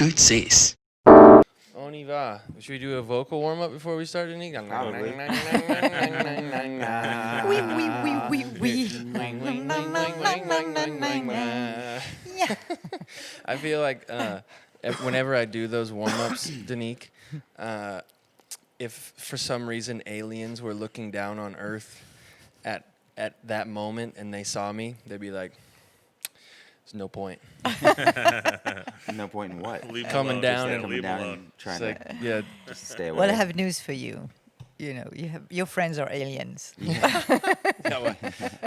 8.6. On y va. Should we do a vocal warm up before we start, Danique? Probably. Oui, oui, oui, oui, oui. Yeah. I feel like whenever I do those warm ups, Danique, if for some reason aliens were looking down on Earth at that moment and they saw me, they'd be like, "There's no point." No point in what? Leave 'em Coming alone. down Just and- leave Coming 'em down alone. and trying It's to like, yeah, just stay away. Well, I have news for you. You know, your friends are aliens. yeah,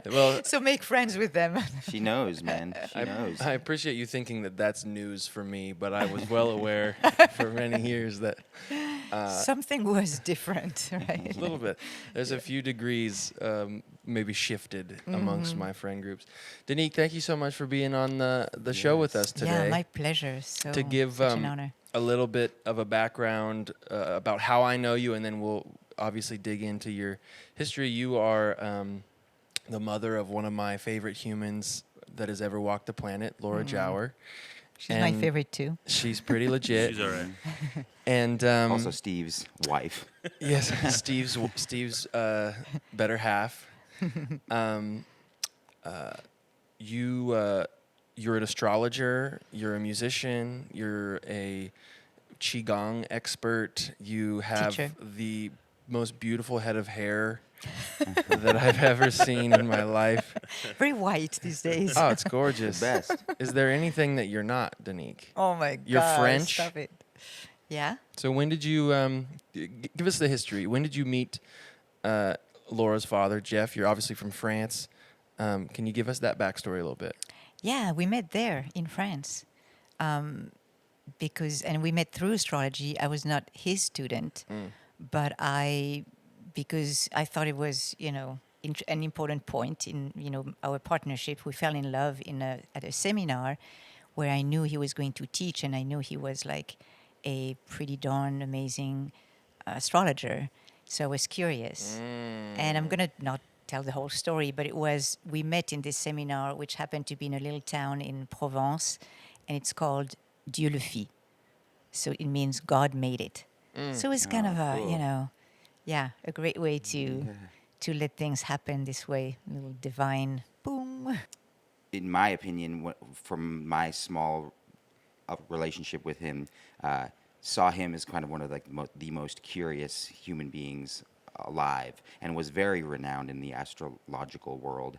well, So make friends with them. She knows, man. She knows. I appreciate you thinking that that's news for me, but I was well aware for many years that Something was different, right? a little bit. There's a few degrees maybe shifted amongst my friend groups. Danique, thank you so much for being on the show with us today. Yeah, my pleasure. So to give such an honor. a little bit of a background about how I know you, and then we'll obviously dig into your history. You are the mother of one of my favorite humans that has ever walked the planet, Laura Jower. She's my and favorite too. She's pretty legit. She's all right. And Also, Steve's wife. yes, Steve's better half. You're an astrologer. You're a musician. You're a qigong expert. You have Teacher. the most beautiful head of hair that I've ever seen in my life. Very white these days. Oh, it's gorgeous. The best. Is there anything that you're not, Danique? Oh my God. You're French? Stop it. Yeah. So when did you give us the history? When did you meet Laura's father, Jeff? You're obviously from France. Can you give us that backstory a little bit? Yeah, we met there in France. And we met through astrology. I was not his student, but because I thought it was, an important point in, our partnership. We fell in love at a seminar where I knew he was going to teach, and I knew he was like a pretty darn amazing astrologer. So I was curious. And I'm going to not tell the whole story, but we met in this seminar, which happened to be in a little town in Provence, and it's called Dieu le fit. So it means God made it. So it's kind of cool. a great way to let things happen this way, a little divine boom. In my opinion, from my small relationship with him, saw him as kind of one of the most curious human beings alive, and was very renowned in the astrological world.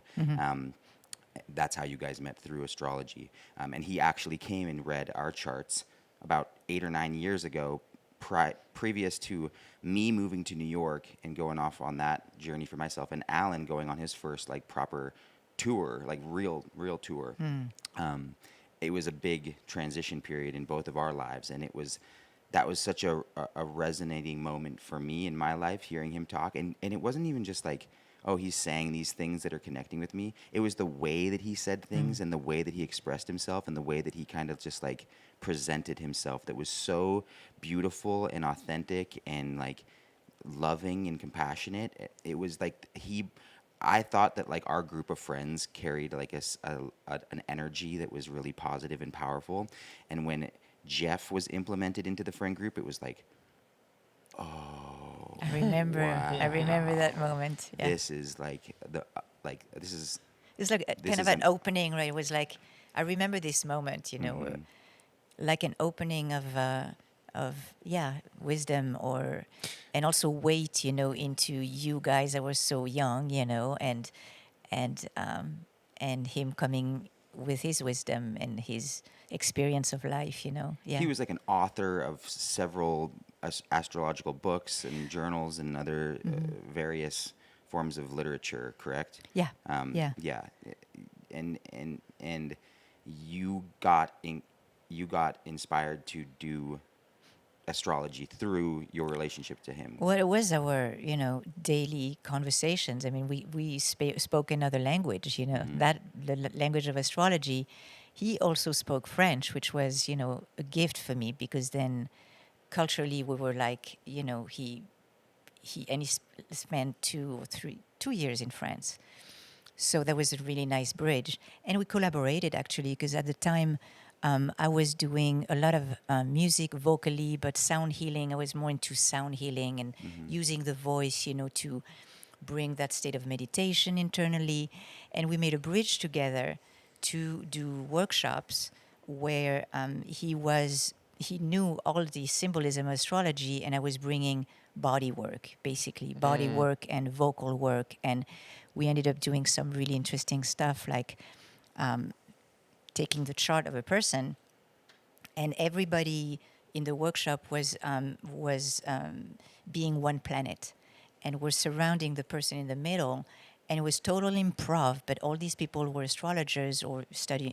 That's how you guys met, through astrology. And he actually came and read our charts about 8 or 9 years ago, previous to me moving to New York and going off on that journey for myself, and Alan going on his first proper tour, real tour. It was a big transition period in both of our lives, and that was such a resonating moment for me in my life, hearing him talk. And it wasn't even just he's saying these things that are connecting with me. It was the way that he said things, and the way that he expressed himself, and the way that he kind of just presented himself, that was so beautiful and authentic and loving and compassionate. It was I thought that our group of friends carried an energy that was really positive and powerful. And when Jeff was implemented into the friend group, it was oh, I remember. wow. I remember that moment. Yeah. This is this is It's like this kind of is an opening, right? It was I remember this moment, like an opening of wisdom, and also weight, into you guys that were so young, and him coming with his wisdom and his experience of life, Yeah. He was an author of several astrological books and journals and other various forms of literature, correct? Yeah. Yeah. And you got inspired to do astrology through your relationship to him. Well, it was our, daily conversations. I mean, we spoke another language, that the language of astrology. He also spoke French, which was, a gift for me, because then culturally we were he spent 2 years in France. So that was a really nice bridge. And we collaborated, actually, because at the time I was doing a lot of music vocally, but sound healing. I was more into sound healing and using the voice, to bring that state of meditation internally. And we made a bridge together to do workshops where he knew all the symbolism of astrology, and I was bringing body work, basically body work and vocal work. And we ended up doing some really interesting stuff, like taking the chart of a person, and everybody in the workshop was being one planet, and we're surrounding the person in the middle, and it was total improv. But all these people were astrologers or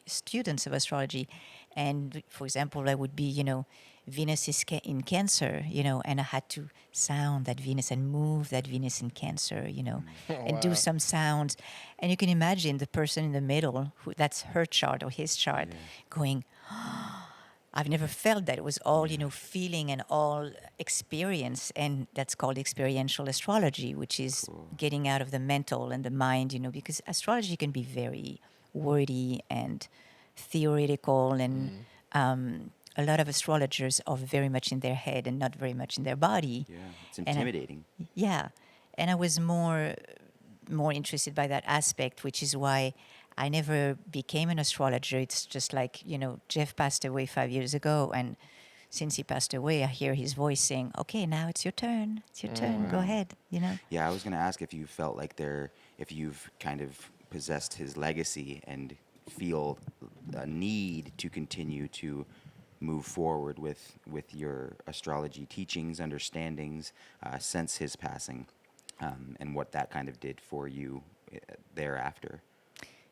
students of astrology, and for example, I would be, Venus is in Cancer, and I had to sound that Venus and move that Venus in Cancer, and do Wow. some sounds. And you can imagine the person in the middle, that's her chart or his chart, going, I've never felt that. It was all, feeling and all experience. And that's called experiential astrology, which is getting out of the mental and the mind, because astrology can be very wordy and theoretical. And a lot of astrologers are very much in their head and not very much in their body. Yeah, it's And intimidating. yeah. And I was more interested by that aspect, which is why I never became an astrologer. It's just like, Jeff passed away 5 years ago, and since he passed away, I hear his voice saying, "Okay, now it's your turn. It's your turn. Go Wow. ahead." Yeah, I was going to ask if you felt like if you've kind of possessed his legacy and feel a need to continue to move forward with your astrology teachings, understandings, since his passing, and what that kind of did for you thereafter.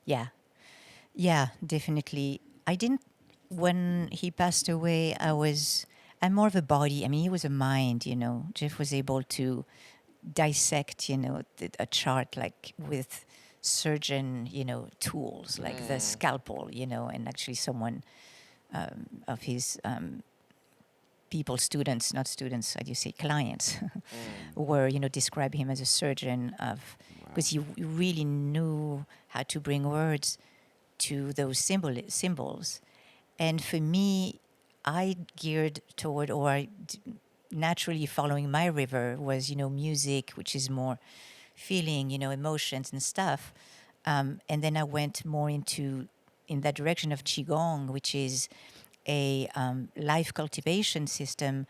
Yeah. Yeah, definitely. I didn't, when he passed away, I'm more of a body. I mean, he was a mind, Jeff was able to dissect, a chart like with surgeon, tools, like the scalpel, and actually someone of his people, students, not students, how do you say, clients, were, describe him as a surgeon of, because he really knew how to bring words to those symbols. And for me, I geared toward, naturally following my river was, music, which is more feeling, emotions and stuff. And then I went more in that direction of qigong, which is a life cultivation system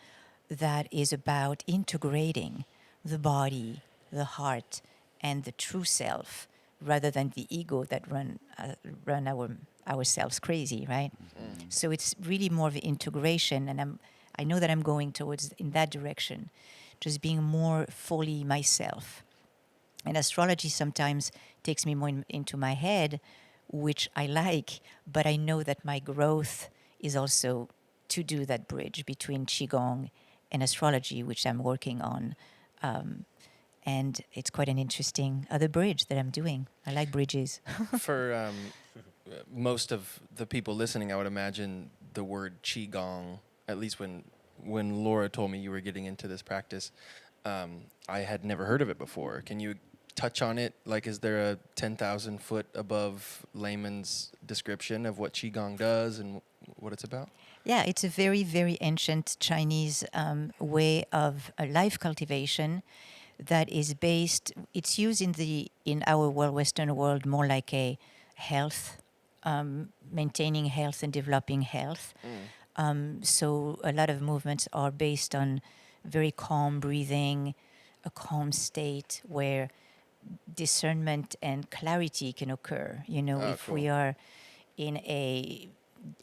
that is about integrating the body, the heart, and the true self, rather than the ego that run ourselves crazy, right? So it's really more of an integration, and I know that I'm going towards in that direction, just being more fully myself. And astrology sometimes takes me more into my head, which I like, but I know that my growth is also to do that bridge between qigong and astrology, which I'm working on. And it's quite an interesting other bridge that I'm doing. I like bridges. For most of the people listening, I would imagine the word qigong, at least when Laura told me you were getting into this practice, I had never heard of it before. Can you touch on it? Like, is there a 10,000 foot above layman's description of what qigong does and what it's about? Yeah, it's a very, very ancient Chinese way of life cultivation that is based. It's used in our world, Western world, more like a health, maintaining health and developing health. So a lot of movements are based on very calm breathing, a calm state where discernment and clarity can occur. If we Cool. are in a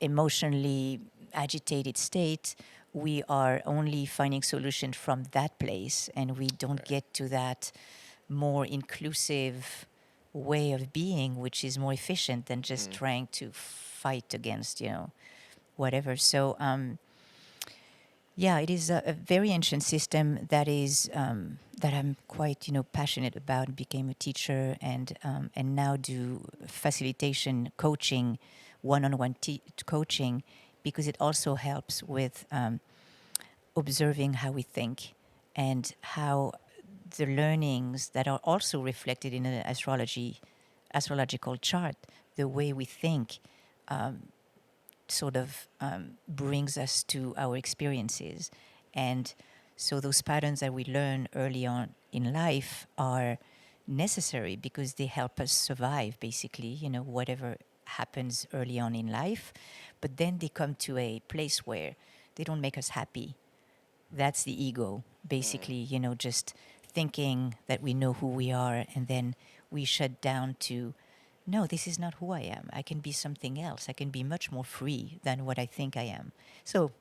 emotionally agitated state, we are only finding solution from that place, and we don't get to that more inclusive way of being, which is more efficient than just trying to fight against, whatever. So, yeah, it is a very ancient system that is that I'm quite, passionate about. Became a teacher and now do facilitation coaching, one-on-one coaching, because it also helps with observing how we think and how the learnings that are also reflected in an astrological chart, the way we think, sort of brings us to our experiences. And so those patterns that we learn early on in life are necessary because they help us survive, basically, whatever happens early on in life. But then they come to a place where they don't make us happy. That's the ego, basically, just thinking that we know who we are, and then we shut down to, no, this is not who I am. I can be something else. I can be much more free than what I think I am. So,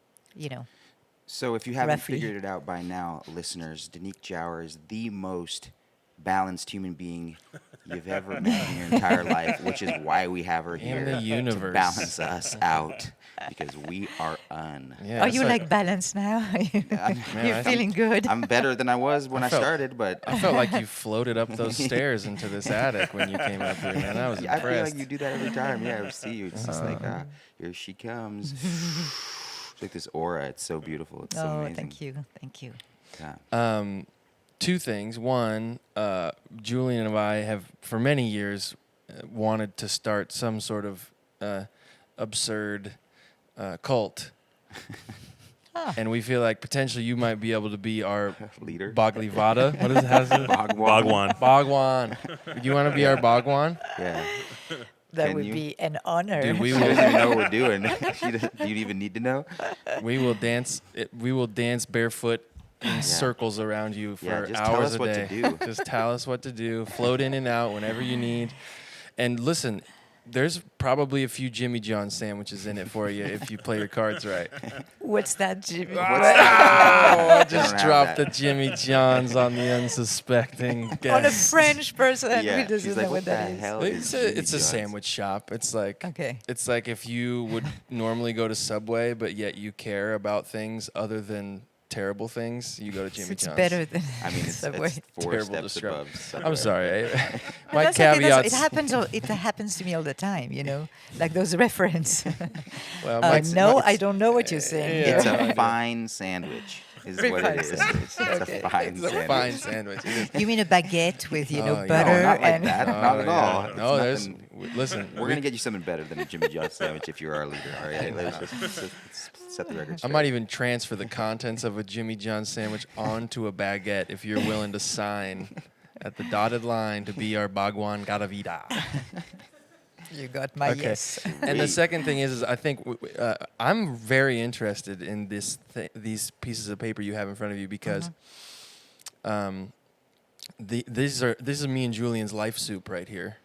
So if you haven't roughly. figured it out by now, listeners, Danique Jower is the most balanced human being you've ever met in your entire life, which is why we have her here In the to universe. balance us out, because we are Yeah, Are it's you like balanced now? You're I feeling good? I'm better than I was when I felt- started, but I felt like you floated up those stairs into this attic when you came up here, man. I was I feel impressed. like you do that every time. Yeah, I see you. It's just like, here she comes. It's like this aura. It's so beautiful. It's so amazing. Thank you. Yeah. Two things. One, Julian and I have, for many years, wanted to start some sort of absurd cult. And we feel like potentially you might be able to be our Leader. Baglivada. What is it? How's it? Bhagwan. Bhagwan. Do you want to be our Bhagwan? Yeah. That Can would you? be an honor. Dude, we She will. doesn't even know what we're doing. Do you even need to know? We will dance. We will dance barefoot in circles around you for Yeah, just tell hours us a what to day. do. Just tell us what to do. Float in and out whenever you need. And listen, there's probably a few Jimmy John sandwiches in it for you if you play your cards right. What's that, Jimmy? Oh, I They just don't have dropped the that. Jimmy Johns on the unsuspecting On a guest. French person Yeah, who doesn't she's know like, what what the that is. hell It's is Jimmy a John's? sandwich shop. It's like Okay. It's like if you would normally go to Subway, but yet you care about things other than terrible things, you go to Jimmy It's John's. better than I mean, Subway. it's four Terrible steps description. above Subway. I'm sorry. Well, My that's okay, caveats. it happens. It happens to me all the time. Like those reference. Well, No, I don't know what you're saying. Yeah. It's here. a fine sandwich, is Very what fine it is. sandwich. It's Okay. a fine It's a sandwich. fine sandwich. It is. You mean a baguette with Oh, yeah. butter No, not like and that. Not at all. It's No, there's. nothing- Listen, We're gonna get you something better than a Jimmy John's sandwich if you're our leader. All right, let's set the record I straight. might even transfer the contents of a Jimmy John's sandwich onto a baguette if you're willing to sign at the dotted line to be our Bhagwan Garavida. you got my Okay. yes. And the Sweet. second thing is I think I'm very interested in these pieces of paper you have in front of you because this is me and Julian's life soup right here.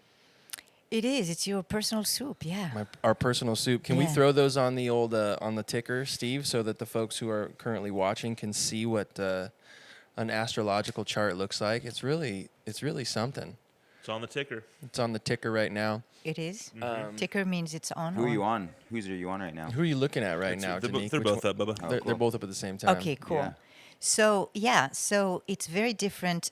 It is. It's your personal soup. Yeah. Our personal soup. Can we Yeah. throw those on the old on the ticker, Steve, so that the folks who are currently watching can see what an astrological chart looks like? It's really something. It's on the ticker. It's on the ticker right now. It is. Mm-hmm. Ticker means it's on. Who are or- you on? Whose are you on right now? Who are you looking at right It's- now, they're, Danique? they're Which both one? up, Bubba. Oh, They're cool. both up at the same time. Okay, cool. Yeah. So it's very different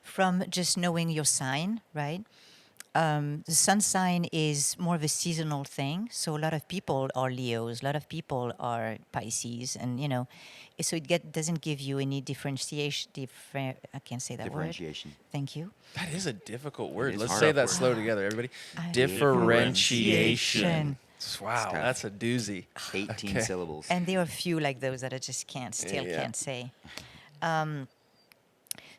from just knowing your sign, right? The sun sign is more of a seasonal thing. So a lot of people are Leos, a lot of people are Pisces, and so it doesn't give you any differentiation. I can't say that word. Differentiation. Thank you. That is a difficult word. is Let's hard say up that word. slow together, everybody. Differentiation. Wow, Tough. that's a doozy. 18 Okay. syllables. And there are a few like those that I just can't Yeah. say.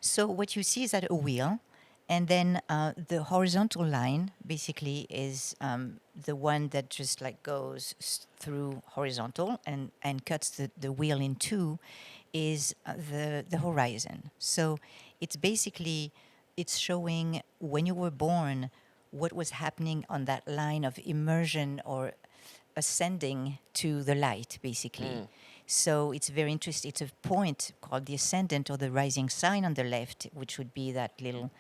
So what you see is that a wheel, and then the horizontal line basically is the one that just like goes through horizontal and cuts the wheel in two, is the horizon. So it's basically showing when you were born what was happening on that line of immersion or ascending to the light, basically. So it's very interesting. It's a point called the ascendant or the rising sign on the left, which would be that little,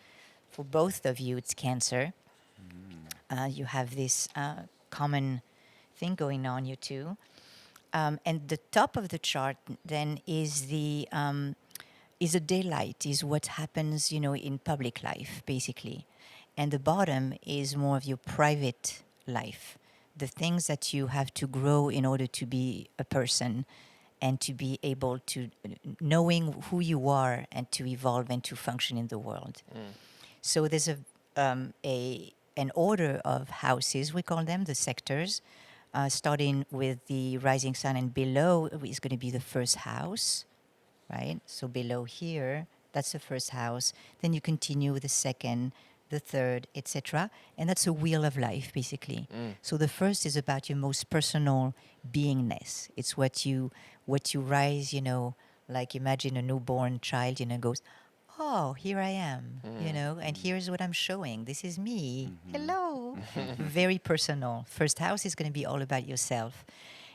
for both of you, it's Cancer. You have this common thing going on, you two. And the top of the chart then is the is a daylight, is what happens, in public life, basically. And the bottom is more of your private life, the things that you have to grow in order to be a person and to be able to knowing who you are and to evolve and to function in the world. So there's a an order of houses, we call them the sectors, starting with the rising sun, and below is going to be the first house, right? So below here, that's the first house. Then you continue with the second, the third, etc. And that's a wheel of life, basically. So the first is about your most personal beingness. It's what you rise, like imagine a newborn child, goes, oh, here I am, and here's what I'm showing. This is me. Hello. Very personal. First house is going to be all about yourself.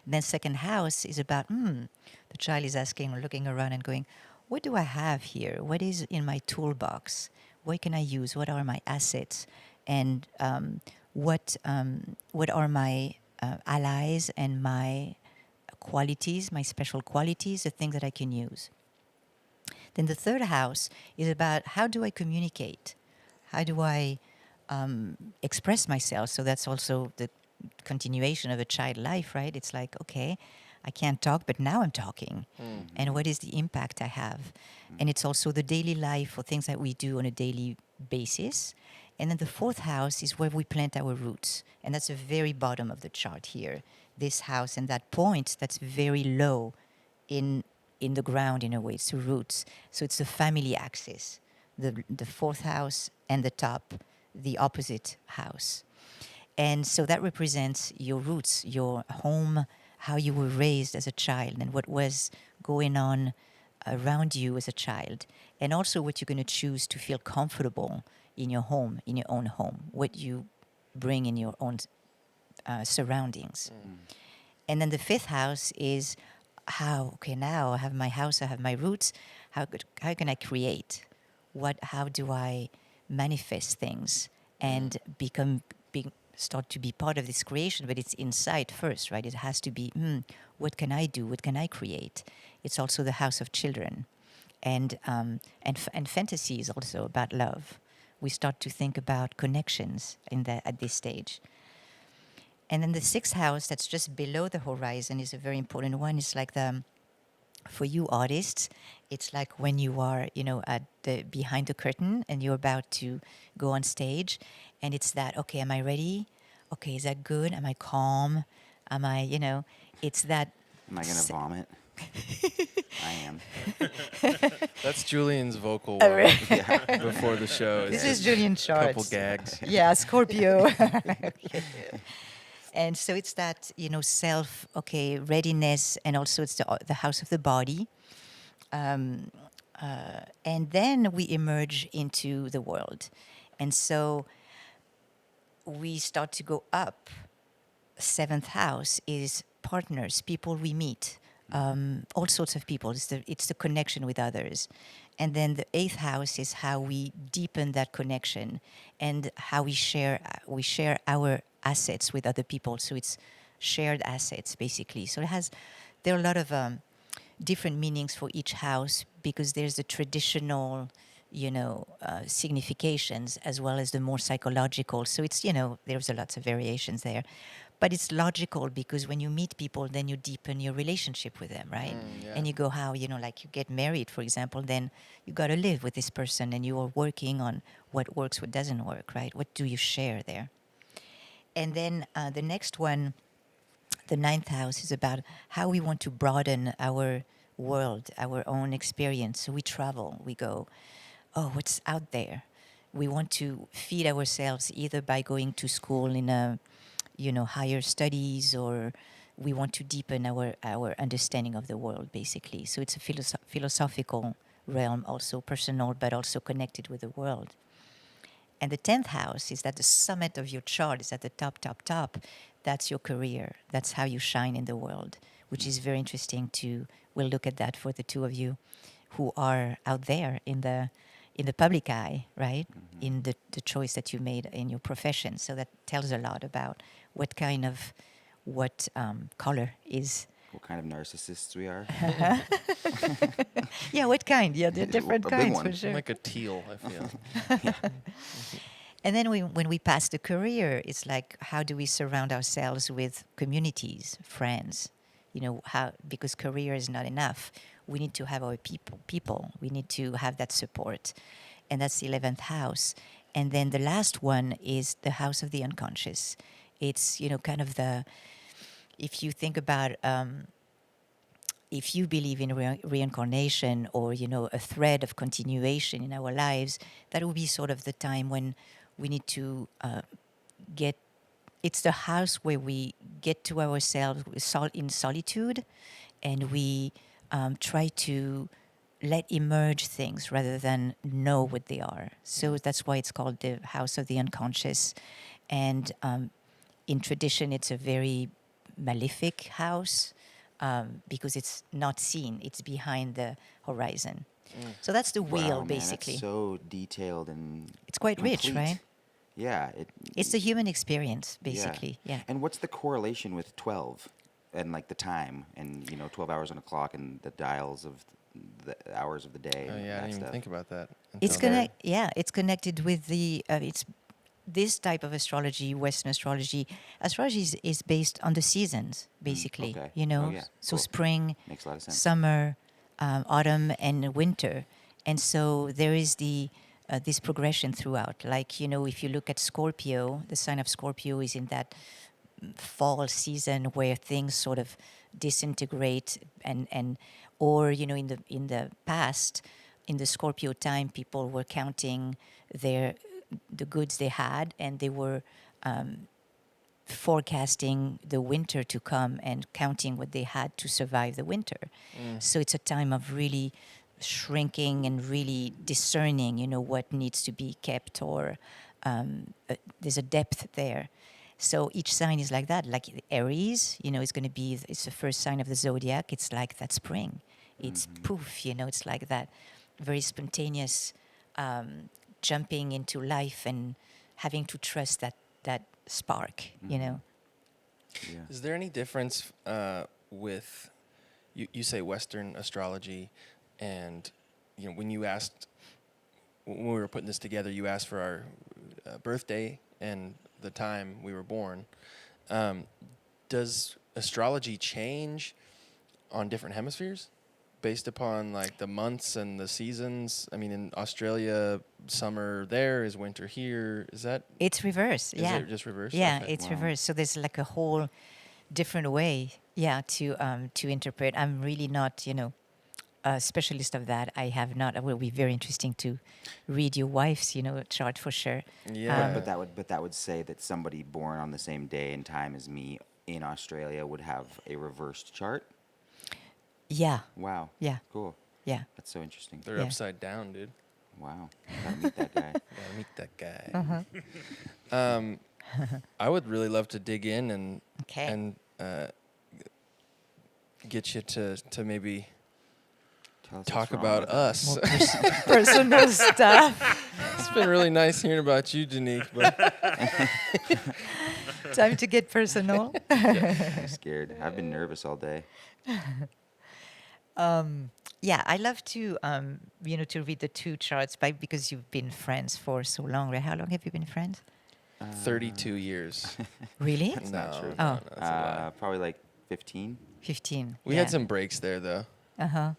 And then second house is about, the child is asking, looking around and going, what do I have here? What is in my toolbox? What can I use? What are my assets? And what are my allies and my qualities, my special qualities, the things that I can use? Then the third house is about how do I communicate? How do I express myself? So that's also the continuation of a child life, right? It's like, okay, I can't talk, but now I'm talking. And what is the impact I have? And it's also the daily life or things that we do on a daily basis. And then the fourth house is where we plant our roots. And that's the very bottom of the chart here. This house and that point that's very low in the ground in a way. It's the roots. So it's the family axis, the fourth house and the top, the opposite house. And so that represents your roots, your home, how you were raised as a child and what was going on around you as a child. And also what you're going to choose to feel comfortable in your home, in your own home, what you bring in your own surroundings. And then the fifth house is now I have my house, I have my roots. How can I create? How do I manifest things and start to be part of this creation? But it's inside first, right? It has to be, what can I do? What can I create? It's also the house of children. And fantasy is also about love. We start to think about connections at this stage. And then the sixth house, that's just below the horizon, is a very important one. It's like for you artists, it's like when you are, at behind the curtain and you're about to go on stage, and it's that, okay, am I ready? Okay, is that good? Am I calm? Am I, it's that. Am I going to vomit? I am. That's Julian's vocal Oh, really? before the show. This It's is Julian just a couple Charts. gags. Yeah, Scorpio. And so it's that, self, readiness, and also it's the house of the body. And then we emerge into the world. And so we start to go up. Seventh house is partners, people we meet, all sorts of people. It's the connection with others. And then the eighth house is how we deepen that connection and how we share our assets with other people. So it's shared assets, basically. So there are a lot of different meanings for each house, because there's the traditional, significations as well as the more psychological. So it's, there's lots of variations there. But it's logical, because when you meet people, then you deepen your relationship with them, right? Yeah. And you go like you get married, for example, then you got to live with this person and you are working on what works, what doesn't work, right? What do you share there? And then the next one, the ninth house, is about how we want to broaden our world, our own experience. So we travel, we go, what's out there? We want to feed ourselves either by going to school in a higher studies, or we want to deepen our understanding of the world, basically. So it's a philosophical realm, also personal, but also connected with the world. And the 10th house is at the summit of your chart, is at the top. That's your career. That's how you shine in the world, which is very interesting we'll look at that for the two of you who are out there in the public eye, right? Mm-hmm. In the choice that you made in your profession. So that tells a lot about what color is. What kind of narcissists we are. Yeah, what kind? Yeah, there are different kinds for sure. Like a teal, I feel. And then when we pass the career, it's like, how do we surround ourselves with communities, friends? Because career is not enough. We need to have our people. We need to have that support. And that's the 11th house. And then the last one is the house of the unconscious. It's, kind of if you think about, if you believe in reincarnation or, a thread of continuation in our lives, that would be sort of the time when we need to it's the house where we get to ourselves in solitude, and we try to let emerge things rather than know what they are. So that's why it's called the house of the unconscious. And in tradition, it's a very malefic house because it's not seen. It's behind the horizon. So that's the wheel, Wow, man, basically. that's so detailed and It's quite rich, complete. right? Yeah. It's the human experience, basically. Yeah. And what's the correlation with 12 and like the time and 12 hours on a clock and the dials of the hours of the day? Oh and yeah, I that didn't even stuff? think about that. It's until- it's connected with the it's this type of astrology, Western astrology. Astrology is based on the seasons, basically. okay. So Oh, yeah. Cool. spring, Makes a lot of sense. summer, autumn, and winter. And so there is this progression throughout. Like, if you look at Scorpio, the sign of Scorpio is in that fall season where things sort of disintegrate, and or in the past, in the Scorpio time, people were counting the goods they had, and they were forecasting the winter to come and counting what they had to survive the winter. So it's a time of really shrinking and really discerning, what needs to be kept, or there's a depth there. So each sign is like that. Like Aries, it's going to be, it's the first sign of the zodiac. It's like that spring. It's poof, it's like that very spontaneous jumping into life and having to trust that spark, Yeah. Is there any difference with you say Western astrology, and when you asked, when we were putting this together, you asked for our birthday and the time we were born. Does astrology change on different hemispheres based upon like the months and the seasons? I mean, in Australia, summer there is winter here. Is that? It's reverse. Is Yeah. it just reverse? Yeah, Okay. it's Wow. reverse. So there's like a whole different way, to interpret. I'm really not, a specialist of that. I have not. It will be very interesting to read your wife's, chart for sure. Yeah. But that would say that somebody born on the same day and time as me in Australia would have a reversed chart. Yeah, Wow. yeah, Cool. yeah. That's so interesting. They're Yeah. upside down, dude. Wow. Gotta meet that guy. Gotta meet that guy. I would really love to dig in and Okay. and get you to maybe Tell us talk what's wrong about with us. More personal stuff. It's been really nice hearing about you, Danique. But Time to get personal. I'm scared. I've been nervous all day. Yeah, I love to, to read the two charts because you've been friends for so long. Right? How long have you been friends? 32 years. Really? That's not true. Oh. That's a lie. Probably like 15. 15. We yeah. had some breaks there, though. Uh-huh.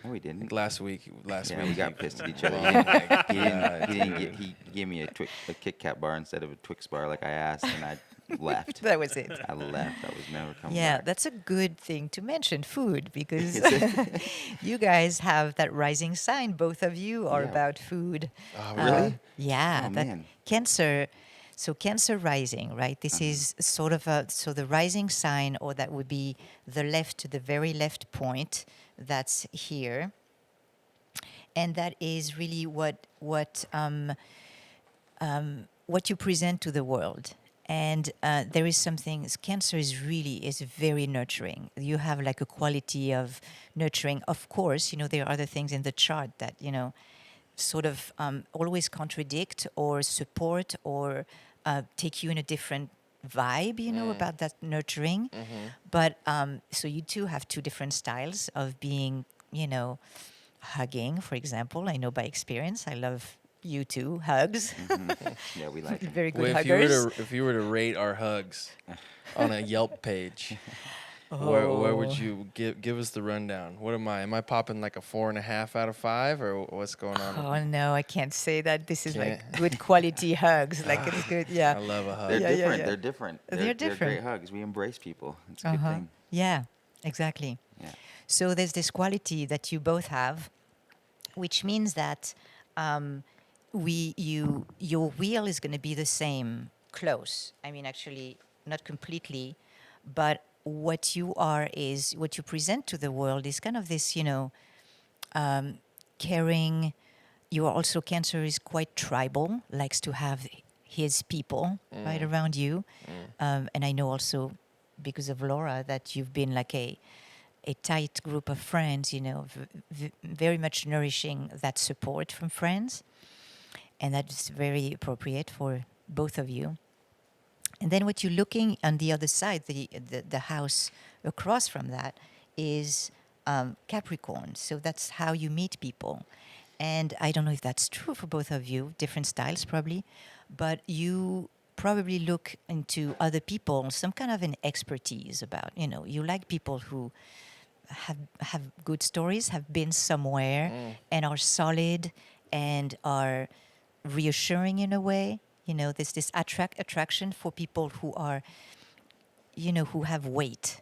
No, we didn't. Like last week. Yeah, we got pissed at each other. Oh my He God, didn't dude. he gave me a Kit Kat bar instead of a Twix bar like I asked, and I left. That was it. I left. I was never coming Yeah, back. that's a good thing to mention, food, because you guys have that rising sign. Both of you are Yeah. about food. Oh, Really? Yeah, Oh, that man. Cancer. So Cancer rising, right? This is sort of so the rising sign, or that would be the very left point. That's here, and that is really what you present to the world. And there is something. Cancer is very nurturing. You have like a quality of nurturing. Of course, there are other things in the chart that sort of always contradict or support or take you in a different vibe, about that nurturing. But so you two have two different styles of being, hugging, for example. I know by experience. I love you two hugs. Yeah, we like it. Very good Well, huggers. if you were to rate our hugs on a Yelp page, Where would Oh. you give us the rundown? What am I? Am I popping like a 4.5 out of 5, or what's going on with Oh me? no, I can't say that. This is Can't. like good quality hugs. Like it's good. Yeah. I love a They're hug. Yeah, yeah, different. yeah. They're different. They're They're great different. hugs. We embrace people. It's a good Uh-huh. thing. Yeah, exactly. Yeah. So there's this quality that you both have, which means that your wheel is going to be the same, close. I mean, actually, not completely, but what you are is what you present to the world is kind of this, caring. You are also Cancer is quite tribal, likes to have his people right around you, and I know also because of Laura that you've been like a tight group of friends, very much nourishing that support from friends. And that's very appropriate for both of you. And then what you're looking on the other side, the house across from that, is Capricorn. So that's how you meet people. And I don't know if that's true for both of you, different styles probably, but you probably look into other people, some kind of an expertise about, you like people who have good stories, have been somewhere, and are solid and are reassuring in a way. There's this attraction for people who are, who have weight,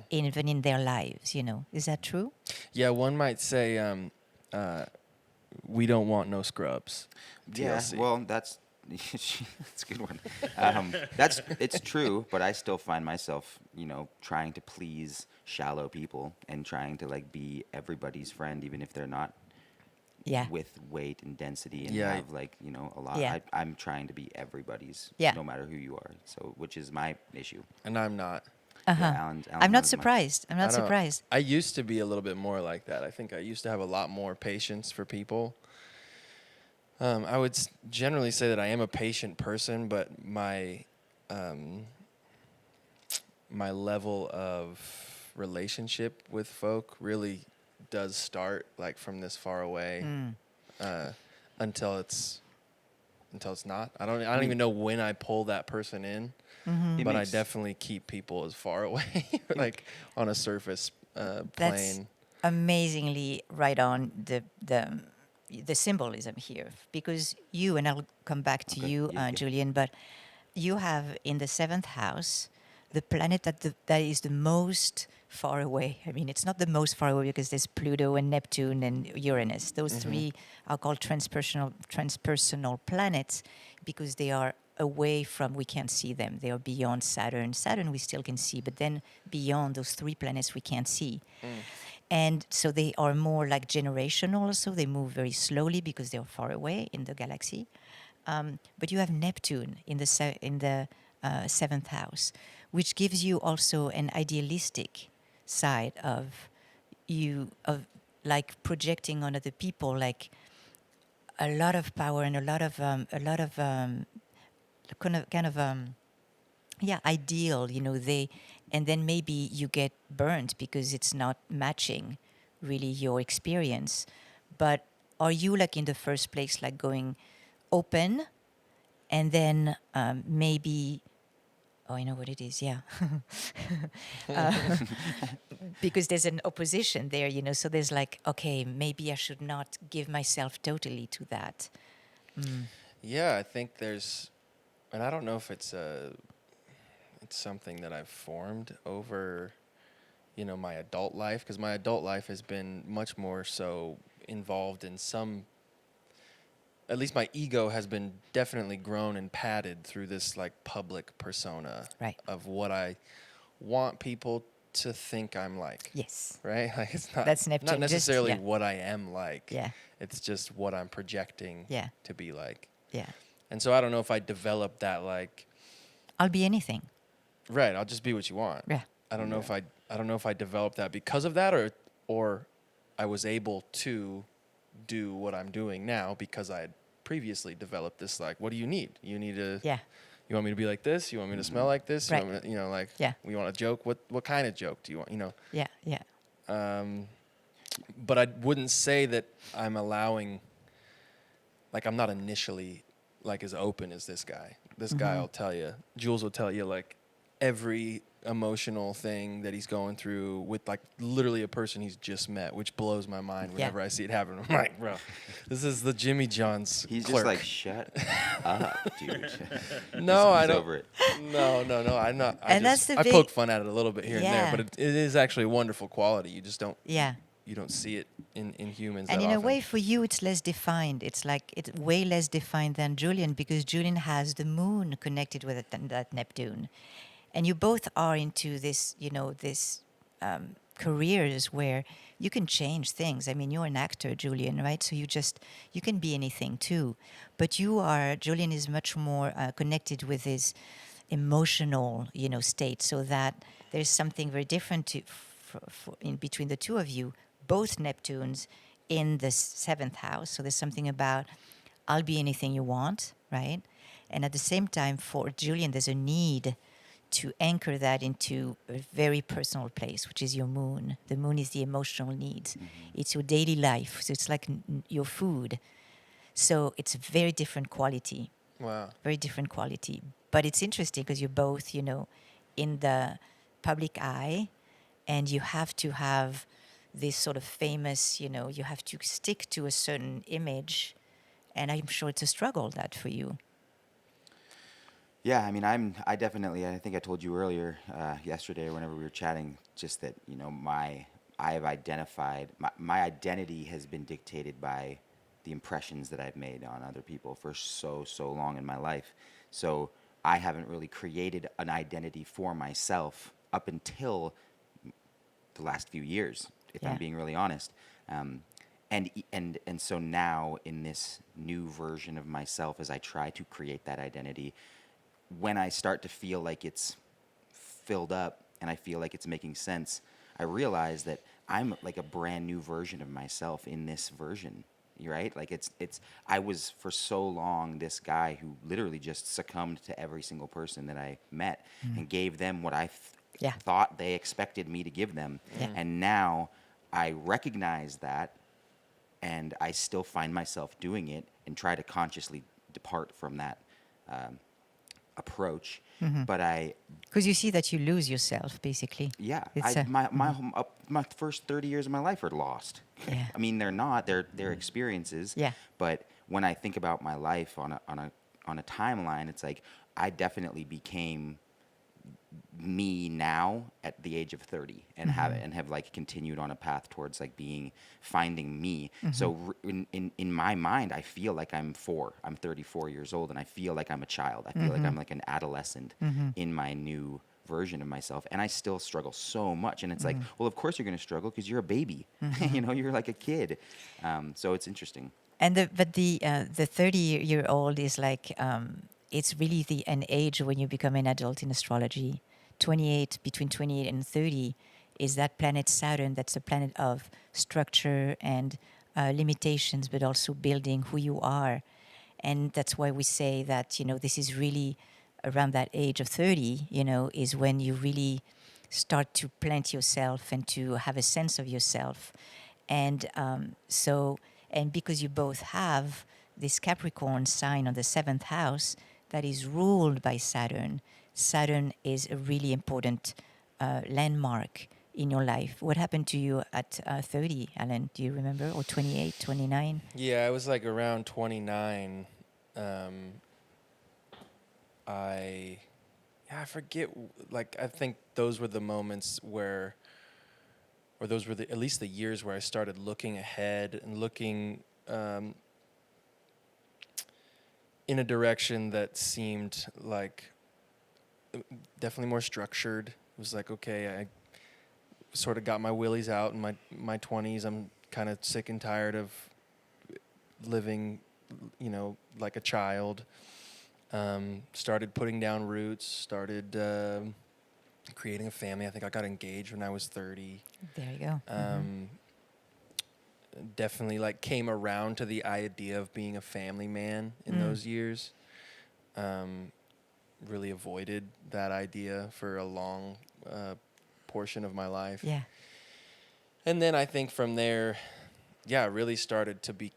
even in their lives. Is that true? Yeah, one might say we don't want no scrubs. Yeah. TLC. Well, that's that's a good one. It's true, but I still find myself, trying to please shallow people and trying to like be everybody's friend, even if they're not Yeah. with weight and density and Yeah. have like a lot. Yeah. I'm trying to be everybody's, Yeah. no matter who you are. So, which is my issue. And I'm not. Uh-huh. Yeah, Alan's I'm not as much. surprised. I'm I not don't- surprised. I used to be a little bit more like that. I think I used to have a lot more patience for people. I would generally say that I am a patient person, but my level of relationship with folk really does start like from this far away until it's not. I don't even know when I pull that person in, It but I makes- definitely keep people as far away, like on a surface That's plane. amazingly right on the symbolism here, because you, and I'll come back to Okay. you, Yeah. Julian, but you have in the seventh house the planet that is the most far away. I mean, it's not the most far away because there's Pluto and Neptune and Uranus. Those three are called transpersonal planets because they are away from, we can't see them. They are beyond Saturn. Saturn we still can see, but then beyond those three planets we can't see. And so they are more like generational also. They move very slowly because they are far away in the galaxy. But you have Neptune in the seventh house, which gives you also an idealistic side of like projecting on other people, like a lot of power and a lot of ideal. And then maybe you get burnt because it's not matching really your experience. But are you like in the first place like going open, and then maybe, oh, I know what it is, yeah. Because there's an opposition there, so there's like, okay, maybe I should not give myself totally to that. Yeah, I think there's, and I don't know if it's something that I've formed over, my adult life, because my adult life has been much more so involved in some. At least my ego has been definitely grown and padded through this like public persona Right. of what I want people to think I'm like. Yes. Right? Like it's not That's Neptune, not necessarily yeah. what I am like. Yeah. It's just what I'm projecting Yeah. to be like. Yeah. And so I don't know if I developed that like, I'll be anything. right, I'll just be what you want. Yeah. I don't know if I developed that because of that or I was able to do what I'm doing now because I had previously developed this like, what do you need? You need to Yeah. You want me to be like this? You want me to smell like this? Right. You want me to, like Yeah. we want a joke? What kind of joke do you want? Yeah. Yeah. But I wouldn't say that I'm allowing, like I'm not initially like as open as this guy. This guy will tell you, Jules will tell you like every emotional thing that he's going through with like literally a person he's just met, which blows my mind whenever I see it happen. I'm like, bro, this is the Jimmy John's He's clerk. just like, shut up, dude. No, I He's don't. over it. No. I'm not. And that's the I big- poke fun at it a little bit here and there, Yeah. but it is actually a wonderful quality. You just don't. Yeah. You don't see it in humans. And that in a often. way, for you, it's less defined. It's like it's way less defined than Julian because Julian has the moon connected with it, that Neptune, and you both are into this, this careers where you can change things. I mean, you're an actor, Julian, right? So you can be anything too, but Julian is much more connected with his emotional, state, so that there's something very different in between the two of you. Both Neptunes in the seventh house. So there's something about I'll be anything you want, right? And at the same time, for Julian, there's a need to anchor that into a very personal place, which is your moon. The moon is the emotional needs. It's your daily life. So it's like your food. So it's a very different quality. Wow. Very different quality. But it's interesting because you're both, in the public eye, and you have to have this sort of famous, you have to stick to a certain image, and I'm sure it's a struggle that for you. Yeah, I mean, I definitely, I think I told you earlier, yesterday or whenever we were chatting, just that, I have identified, my identity has been dictated by the impressions that I've made on other people for so long in my life. So I haven't really created an identity for myself up until the last few years, if I'm being really honest. And so now in this new version of myself, as I try to create that identity, when I start to feel like it's filled up and I feel like it's making sense, I realize that I'm like a brand new version of myself in this version, right? Like I was for so long this guy who literally just succumbed to every single person that I met and gave them what I thought they expected me to give them. Yeah. And now I recognize that, and I still find myself doing it and try to consciously depart from that approach. But Because you see that you lose yourself, basically. yeah, It's my first 30 years of my life are lost. Yeah. I mean, they're not. They're experiences. Yeah. But when I think about my life on a timeline, it's like I definitely became me now at the age of 30 and have like continued on a path towards like finding me. So in my mind, I feel like I'm 34 years old, and I feel like I'm a child. I feel like I'm like an adolescent in my new version of myself, and I still struggle so much. And it's like, well, of course you're going to struggle because you're a baby. You're like a kid. So it's interesting. And the 30-year-old is like it's really an age when you become an adult in astrology. Between 28 and 30 is that planet Saturn. That's a planet of structure and limitations, but also building who you are. And that's why we say that this is really around that age of 30. Is when you really start to plant yourself and to have a sense of yourself. And and because you both have this Capricorn sign on the 7th house that is ruled by Saturn, Saturn is a really important landmark in your life. What happened to you at 30, Alan? Do you remember? Or 28, 29? Yeah, I was like around 29. I forget. Like, I think those were the moments where, or those were at least the years where I started looking ahead and looking in a direction that seemed like definitely more structured. It was like, okay, I sort of got my willies out in my 20s. I'm kind of sick and tired of living, like a child. Started putting down roots, started creating a family. I think I got engaged when I was 30. There you go. Definitely like came around to the idea of being a family man in those years. Really avoided that idea for a long portion of my life. Yeah. And then I think from there, really started to be.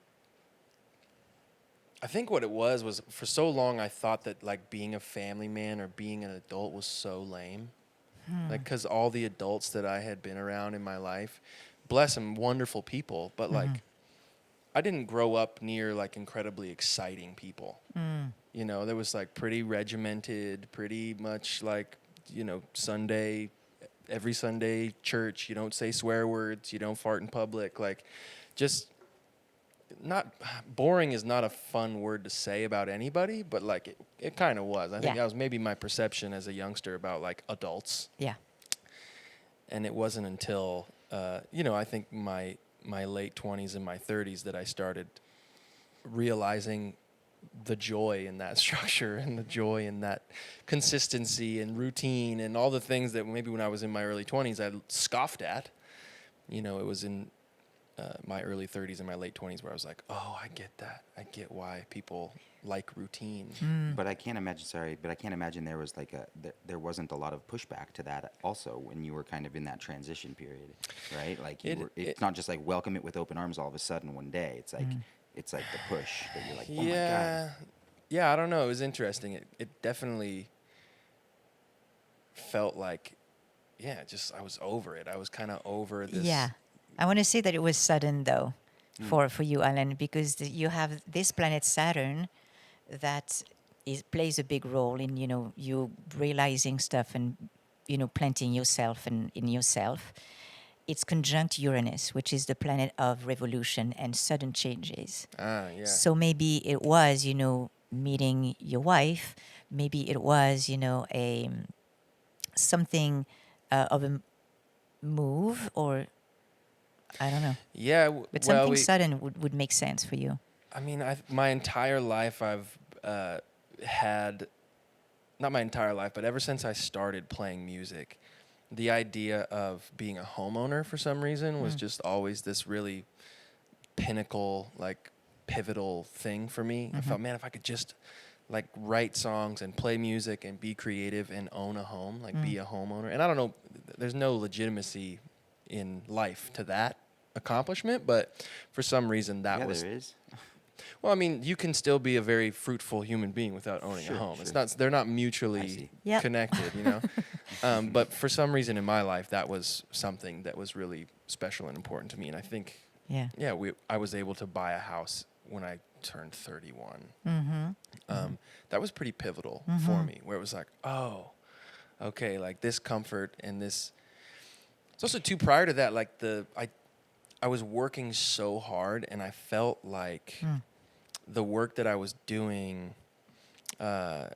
I think what it was for so long I thought that like being a family man or being an adult was so lame. Like, because all the adults that I had been around in my life, bless them, wonderful people, but like, I didn't grow up near like incredibly exciting people. You know, there was like pretty regimented, pretty much like, you know, every Sunday church, you don't say swear words, you don't fart in public, like just not boring is not a fun word to say about anybody, but like it kind of was. I think Yeah. that was maybe my perception as a youngster about like adults. Yeah. And it wasn't until, you know, I think my late 20s and my 30s that I started realizing the joy in that structure and the joy in that consistency and routine and all the things that maybe when I was in my early 20s I scoffed at. You know, it was in my early 30s and my late 20s where I was like, oh, I get that. I get why people like routine. But I can't imagine there was like there wasn't a lot of pushback to that also when you were kind of in that transition period, right? Like it's not just like welcome it with open arms all of a sudden one day. It's like it's like the push that you're like, oh my God. Yeah, I don't know. It was interesting. It definitely felt like, just I was over it. I was kind of over this. Yeah. I want to say that it was sudden, though, for you, Alan, because you have this planet Saturn that plays a big role in, you know, you realizing stuff and, you know, planting yourself in yourself. It's conjunct Uranus, which is the planet of revolution and sudden changes. Yeah. So maybe it was, you know, meeting your wife. Maybe it was, you know, something of a move, or I don't know. Yeah. But well, something sudden would make sense for you. I mean, my entire life I've had, not my entire life, but ever since I started playing music, the idea of being a homeowner for some reason was just always this really pinnacle, like pivotal thing for me. I felt, man, if I could just like write songs and play music and be creative and own a home, like be a homeowner. And I don't know, there's no legitimacy in life to that accomplishment, but for some reason that was. There is. Well, I mean, you can still be a very fruitful human being without owning a home. Sure. They're not mutually connected, you know. But for some reason in my life, that was something that was really special and important to me. And I think, I was able to buy a house when I turned 31. That was pretty pivotal for me, where it was like, oh, okay, like this comfort and this. It's also too prior to that, like I was working so hard, and I felt like the work that I was doing, like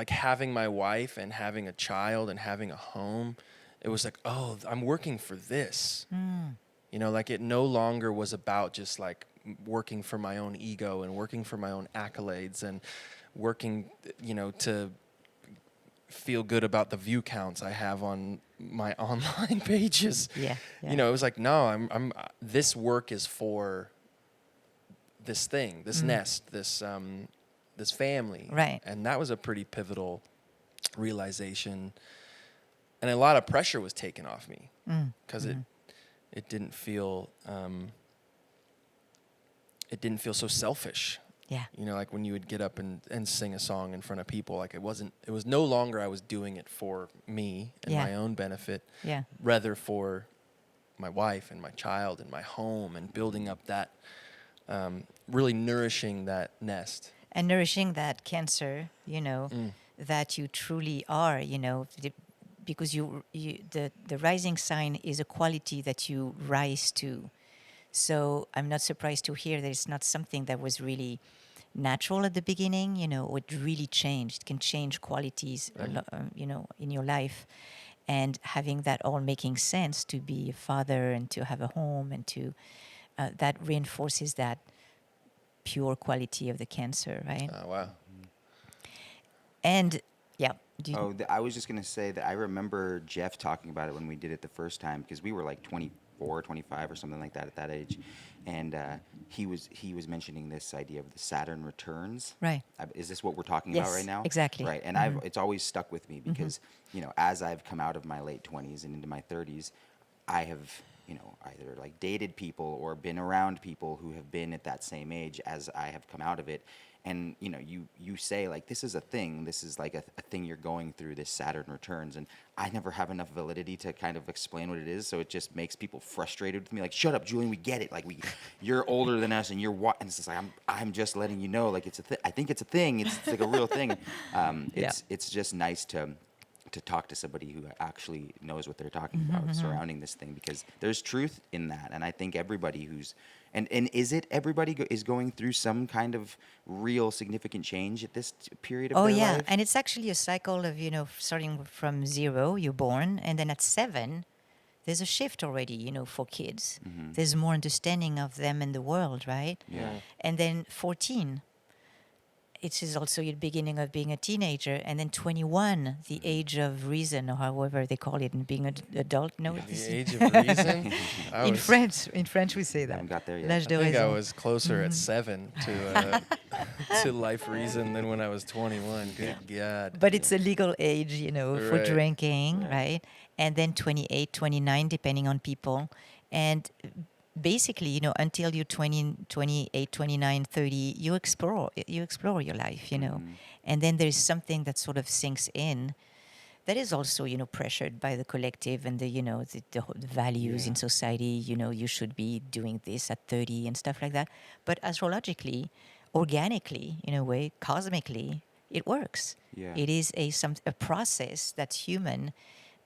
having my wife and having a child and having a home, it was like, oh, I'm working for this. You know, like it no longer was about just like working for my own ego and working for my own accolades and working, you know, to feel good about the view counts I have on my online pages. Yeah. You know, it was like, no, I'm this work is for this thing, this nest, this family. Right. And that was a pretty pivotal realization. And a lot of pressure was taken off me because it didn't feel so selfish. Yeah. You know, like when you would get up and sing a song in front of people, like it was no longer I was doing it for me and my own benefit, rather for my wife and my child and my home and building up that, really nourishing that nest. And nourishing that Cancer, you know, that you truly are, you know, because the rising sign is a quality that you rise to. So I'm not surprised to hear that it's not something that was really natural at the beginning, you know, or it really changed. It can change qualities, you know, in your life. And having that all making sense to be a father and to have a home and to, that reinforces that pure quality of the Cancer, right? Oh, wow. And, yeah. I was just going to say that I remember Jeff talking about it when we did it the first time, because we were like 24, 25 or something like that at that age. And he was mentioning this idea of the Saturn returns. Right. Is this what we're talking about right now? Exactly. Right. And it's always stuck with me because, you know, as I've come out of my late 20s and into my 30s, I have, you know, either like dated people or been around people who have been at that same age as I have come out of it. And you say like, this is a thing, this is like a thing you're going through, this Saturn returns, and I never have enough validity to kind of explain what it is, so it just makes people frustrated with me, like, shut up, Julian, we get it, like, you're older than us, and and it's just like, I'm just letting you know, like, it's a thing. I think it's a thing, it's like a real thing. It's just nice to talk to somebody who actually knows what they're talking about surrounding this thing, because there's truth in that. And I think everybody who's and is it everybody is going through some kind of real significant change at this period of Oh their yeah, life? and it's actually a cycle of starting from 0, you're born, and then at 7, there's a shift already. For kids, there's more understanding of them and the world, right? Yeah. And then 14, it is also your beginning of being a teenager, and then 21, the age of reason, or however they call it, and being an adult. No, The age of reason. in French we say that. Haven't got there yet. L'âge I de think I raison. was closer at 7 to to life reason than when I was 21. Good God. But it's a legal age, for Right. drinking, right? And then 28, 29, depending on people. And basically, until you're 20, 28, 29, 30, you explore your life, And then there's something that sort of sinks in that is also, pressured by the collective and the values in society. You should be doing this at 30 and stuff like that. But astrologically, organically, in a way, cosmically, it works. Yeah. It is a process that's human,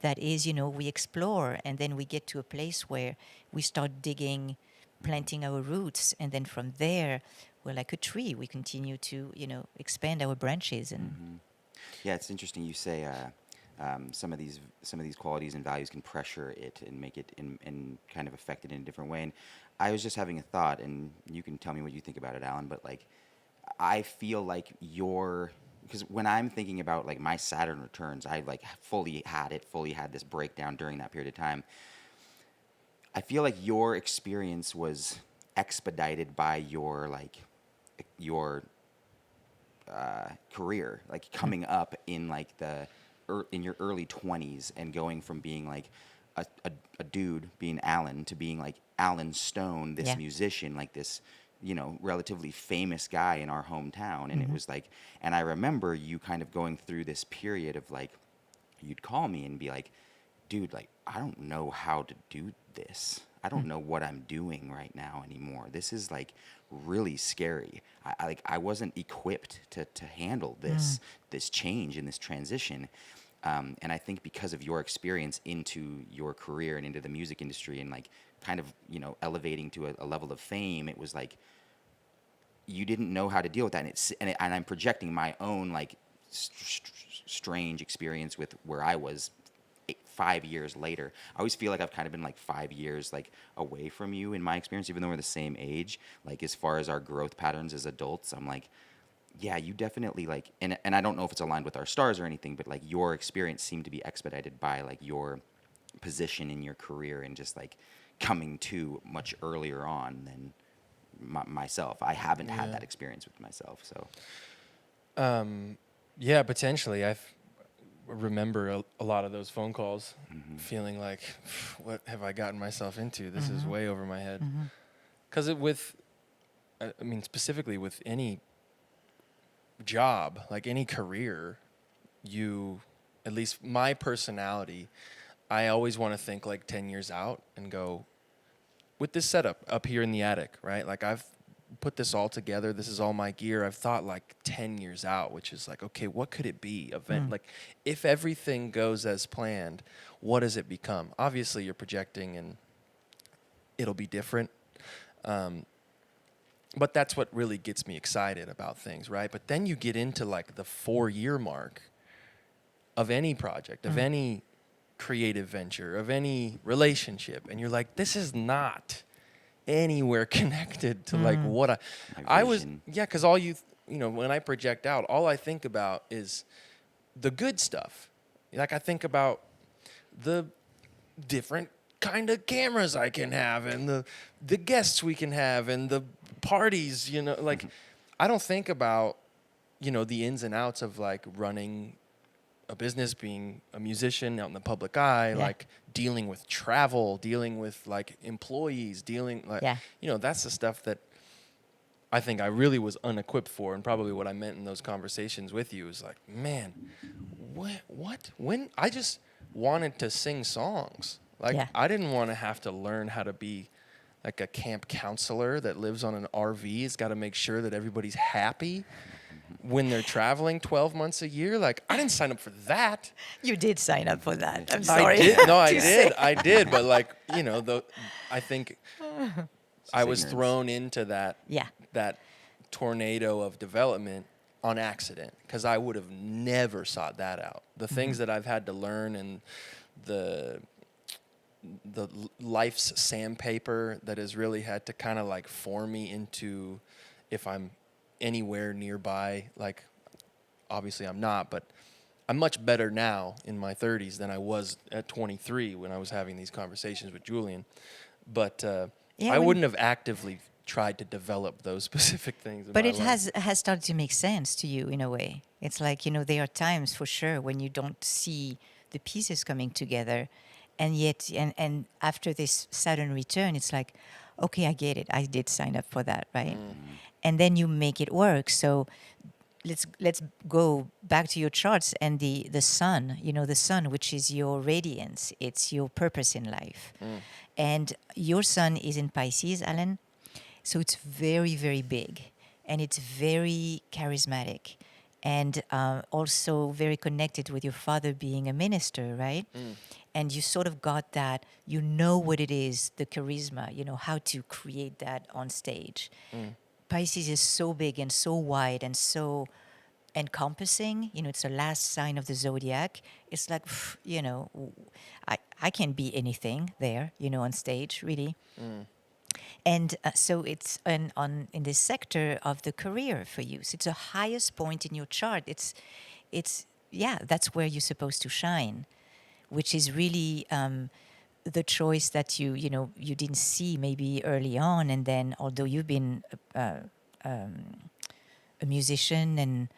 that is, we explore, and then we get to a place where we start digging, planting our roots, and then from there, we're like a tree. We continue to, expand our branches. And Yeah, it's interesting. You say some of these qualities and values can pressure it and make it and kind of affect it in a different way. And I was just having a thought, and you can tell me what you think about it, Alan. But like, I feel like because when I'm thinking about like my Saturn returns, I like fully had this breakdown during that period of time. I feel like your experience was expedited by your career, like coming up in like in your early 20s and going from being like a dude, being Alan, to being like Alan Stone, this musician, like this, relatively famous guy in our hometown. And it was like, and I remember you kind of going through this period of like, you'd call me and be like, dude, like, I don't know how to do this. I don't know what I'm doing right now anymore. This is like really scary. I wasn't equipped to handle this change and this transition. And I think because of your experience into your career and into the music industry and like kind of, elevating to a level of fame, it was like you didn't know how to deal with that. And I'm projecting my own like strange experience with where I was 5 years later. I always feel like I've kind of been like 5 years like away from you in my experience, even though we're the same age. Like as far as our growth patterns as adults, I'm like, yeah, you definitely like, and I don't know if it's aligned with our stars or anything, but like your experience seemed to be expedited by like your position in your career and just like coming to much earlier on than myself. I haven't had that experience with myself, so. Yeah, potentially. I remember a lot of those phone calls, feeling like, what have I gotten myself into? This is way over my head. Because specifically with any job, like any career, at least my personality, I always want to think like 10 years out and go, with this setup up here in the attic, right? Like I've put this all together. This is all my gear. I've thought like 10 years out, which is like, okay, what could it be? Like if everything goes as planned, what does it become? Obviously you're projecting and it'll be different. But that's what really gets me excited about things, right? But then you get into like the 4-year mark of any project, of any creative venture, of any relationship, and you're like, this is not anywhere connected to like what I was. Yeah, because all when I project out, all I think about is the good stuff. Like I think about the different kind of cameras I can have and the guests we can have and the parties, like I don't think about, the ins and outs of like running a business, being a musician out in the public eye, like dealing with travel, dealing with like employees, that's the stuff that I think I really was unequipped for, and probably what I meant in those conversations with you is like, man, what? When I just wanted to sing songs. Like, Yeah. I didn't want to have to learn how to be like a camp counselor that lives on an RV. Has got to make sure that everybody's happy when they're traveling 12 months a year. Like, I didn't sign up for that. You did sign up for that. I'm I sorry. did. No, I to say. did. I did. But like, you know, I think I was ignorance. thrown into Yeah. that tornado of development on accident, because I would have never sought that out. The things that I've had to learn, and the life's sandpaper that has really had to kind of like form me into, if I'm anywhere nearby, like obviously I'm not, but I'm much better now in my 30s than I was at 23 when I was having these conversations with Julian. But I wouldn't have actively tried to develop those specific things. But it has started to make sense to you in a way. It's like, there are times for sure when you don't see the pieces coming together. And yet, and after this Saturn return, it's like, okay, I get it. I did sign up for that, right? And then you make it work. So let's go back to your charts and the sun, the sun, which is your radiance. It's your purpose in life. And your sun is in Pisces, Alan. So it's very, very big, and it's very charismatic, and also very connected with your father being a minister, right? And you sort of got that, what it is, the charisma, how to create that on stage. Pisces is so big and so wide and so encompassing. It's the last sign of the zodiac. It's like, I can be anything there, on stage, really. And so it's in this sector of the career for you. So it's the highest point in your chart. It's that's where you're supposed to shine, which is really the choice that you didn't see maybe early on, and then although you've been a musician and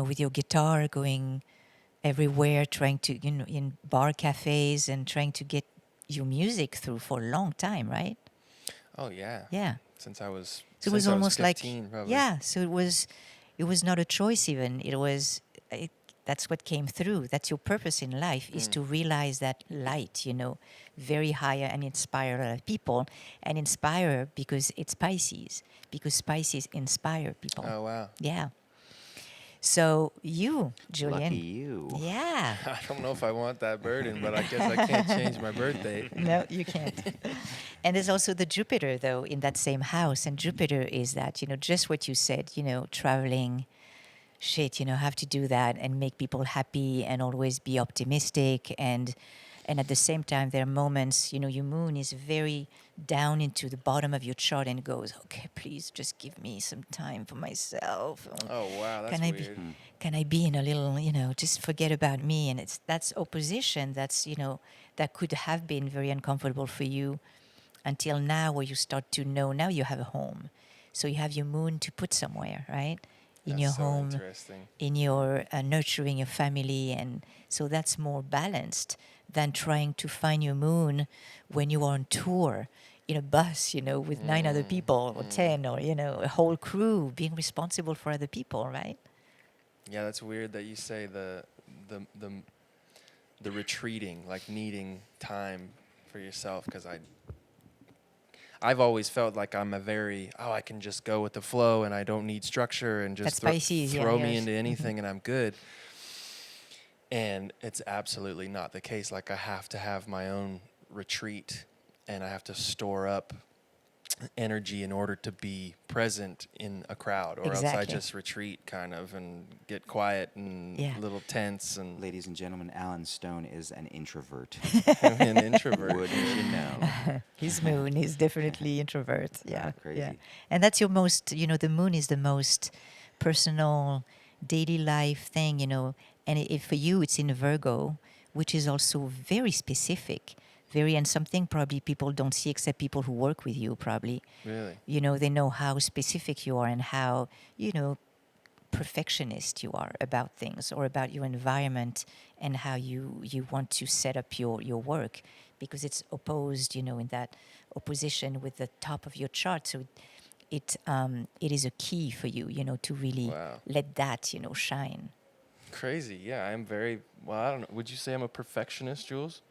with your guitar going everywhere, trying to in bar cafes and trying to get your music through for a long time, right? Oh yeah. Yeah. Since I was. So it was almost 15, like probably. yeah. So it was not a choice even. That's what came through. That's your purpose in life, is to realize that light, very higher, and inspire other people, and inspire because it's Pisces, because Pisces inspire people. Oh wow. Yeah. So you, Julian. Lucky you. Yeah. I don't know if I want that burden, but I guess I can't change my birthday. No, you can't. And there's also the Jupiter, though, in that same house. And Jupiter is that, just what you said, traveling, have to do that and make people happy and always be optimistic. And at the same time, there are moments, your moon is very down into the bottom of your chart and goes, okay, please just give me some time for myself. Oh wow, that's Can I weird. can I be in a little, just forget about me? And that's opposition. That's, that could have been very uncomfortable for you until now, where you start to know now you have a home. So you have your moon to put somewhere, right? In That's your so home, interesting. in your nurturing your family. And so that's more balanced than trying to find your moon when you are on tour in a bus, with 9 other people or 10 or, a whole crew, being responsible for other people, right? Yeah, that's weird that you say the retreating, like needing time for yourself, because I've always felt like I'm I can just go with the flow and I don't need structure, and just That's Pisces, throw me yours. into anything and I'm good. And it's absolutely not the case. Like, I have to have my own retreat, and I have to store up energy in order to be present in a crowd, or else I Exactly. just retreat kind of and get quiet and Yeah. a little tense and Ladies and gentlemen, Alan Stone is an introvert. an introvert. Wouldn't you know? His moon is definitely introvert. Yeah. crazy. Yeah. And that's your most, the moon is the most personal daily life thing, and for you it's in Virgo, which is also very specific, and something probably people don't see except people who work with you probably. Really? They know how specific you are and how, perfectionist you are about things or about your environment, and how you want to set up your work, because it's opposed, in that opposition with the top of your chart. So it is a key for you, to really Wow. let that, shine. Crazy. Yeah, I'm very well. I don't know. Would you say I'm a perfectionist, Jules?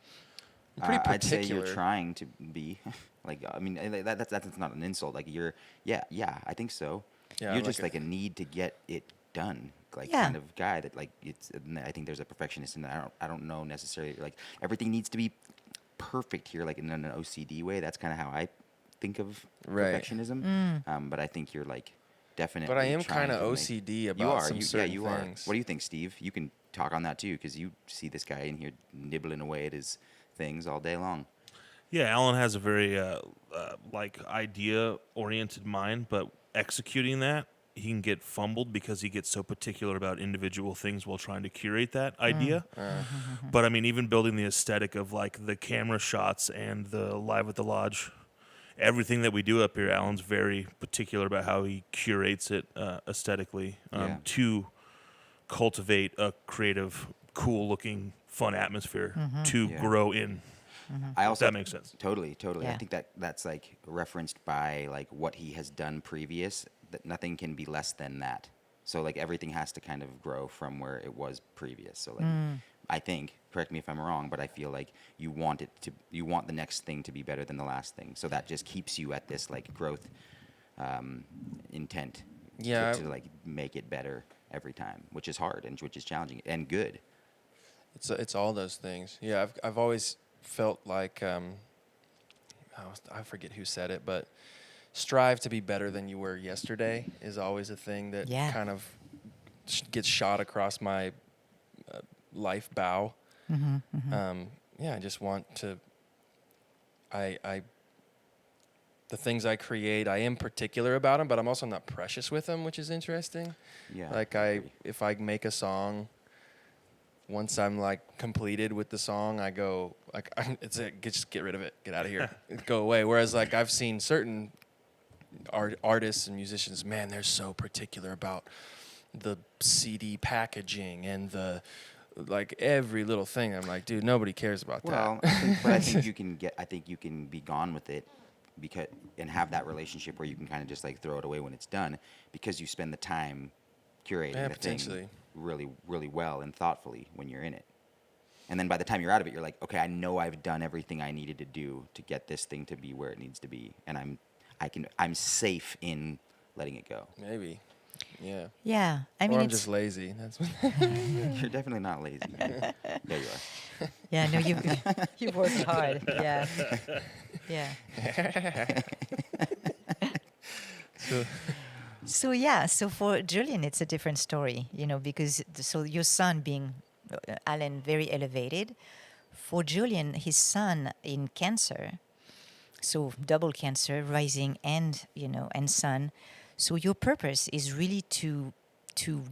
I'm pretty I'd say particular. you're trying to be. Like, I mean, that's not an insult. Like, yeah, I think so. Yeah, You're I'm just like like a need to get it done, like Yeah. kind of guy that like it's. And I think there's a perfectionist, and I don't know necessarily like everything needs to be perfect here, like in an OCD way. That's kind of how I think of Right. perfectionism. But I think you're like definitely. But I am trying kind of to make- OCD You about are. some Yeah, certain you things. are. What do you think, Steve? You can talk on that too, because you see this guy in here nibbling away at his things all day long. Yeah, Alan has a very like idea-oriented mind, but executing that, he can get fumbled because he gets so particular about individual things while trying to curate that idea. But I mean, even building the aesthetic of like the camera shots and the Live at the Lodge, everything that we do up here, Alan's very particular about how he curates it aesthetically Yeah. to cultivate a creative, cool-looking, fun atmosphere to Yeah. grow in. I also That makes sense. Totally. I Yeah. think that's like referenced by like what he has done previous. That nothing can be less than that. So like everything has to kind of grow from where it was previous. So like I think, correct me if I'm wrong, but I feel like you want the next thing to be better than the last thing. So that just keeps you at this like growth intent. Yeah, To like make it better every time, which is hard and which is challenging and good. It's all those things. Yeah, I've always felt like I forget who said it, but strive to be better than you were yesterday is always a thing that Yeah. kind of gets shot across my life bow. Yeah, I just want to. The things I create, I am particular about them, but I'm also not precious with them, which is interesting. Yeah. Like agree. if I make a song, once I'm like completed with the song, I go like, it's it. Just get rid of it, get out of here, go away. Whereas like I've seen certain artists and musicians, man, they're so particular about the CD packaging and the like every little thing. I'm like, dude, nobody cares about Well, that. I think you can get. I think you can be gone with it, because and have that relationship where you can kind of just like throw it away when it's done, because you spend the time curating Yeah, the thing potentially. really, really well and thoughtfully when you're in it. And then by the time you're out of it, you're like, okay, I know I've done everything I needed to do to get this thing to be where it needs to be, and I'm safe in letting it go. Maybe, yeah. Yeah, I mean, or I'm it's just lazy. That's You're definitely not lazy. Yeah, you are. yeah. No, you've worked hard. Yeah, yeah. so. So for Julian, it's a different story, because so your son being Alan very elevated. For Julian, his son in Cancer, so double Cancer, rising and and sun. So your purpose is really to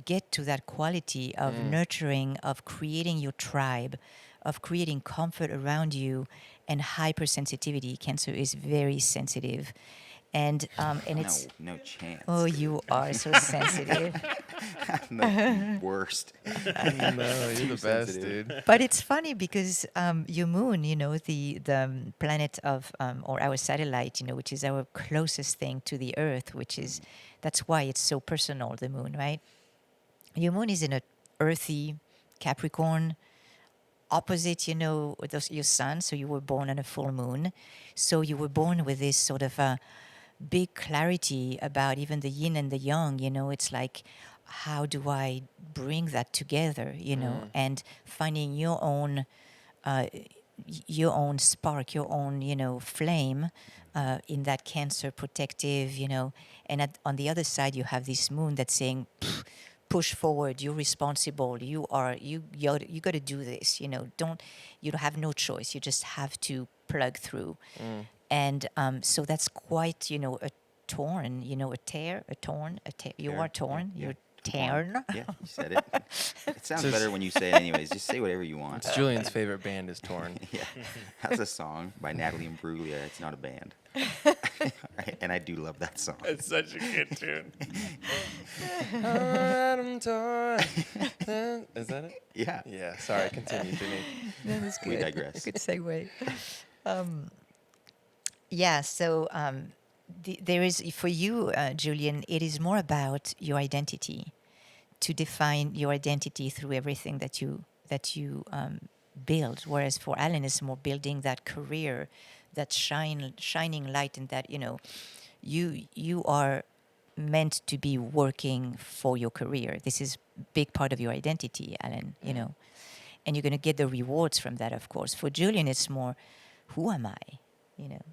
get to that quality of nurturing, of creating your tribe, of creating comfort around you, and hypersensitivity. Cancer is very sensitive, and it's. No chance. Oh, dude. you are so sensitive. I'm the worst. No, you're the best, sensitive. dude. But it's funny because your moon, the planet of or our satellite, which is our closest thing to the Earth, that's why it's so personal. The moon, right? Your moon is in a earthy Capricorn, opposite, your sun. So you were born on a full moon. So you were born with this sort of big clarity about even the yin and the yang. It's like, how do I bring that together? And finding your own spark, your own flame in that Cancer protective. And on the other side, you have this moon that's saying, push forward. You're responsible. You got to do this. You don't have no choice. You just have to plug through. And so that's quite a torn. A tear, a torn, a tear. You are torn. Yeah. You're torn. Yeah, you said it. It sounds better when you say it anyways. Just say whatever you want. It's Julian's favorite band is Torn. Yeah, that's a song by Natalie Imbruglia. It's not a band. Right, and I do love that song. It's such a good tune. I'm torn. Is that it? Yeah. Yeah. Sorry. Continue, Danique. That was We good. digress. Good segue. Yeah. So there is for you, Julian. It is more about your identity, to define your identity through everything that you build. Whereas for Alan, it's more building that career, that shining light, and that you are meant to be working for your career. This is big part of your identity, Alan. And you're going to get the rewards from that, of course. For Julian, it's more, who am I?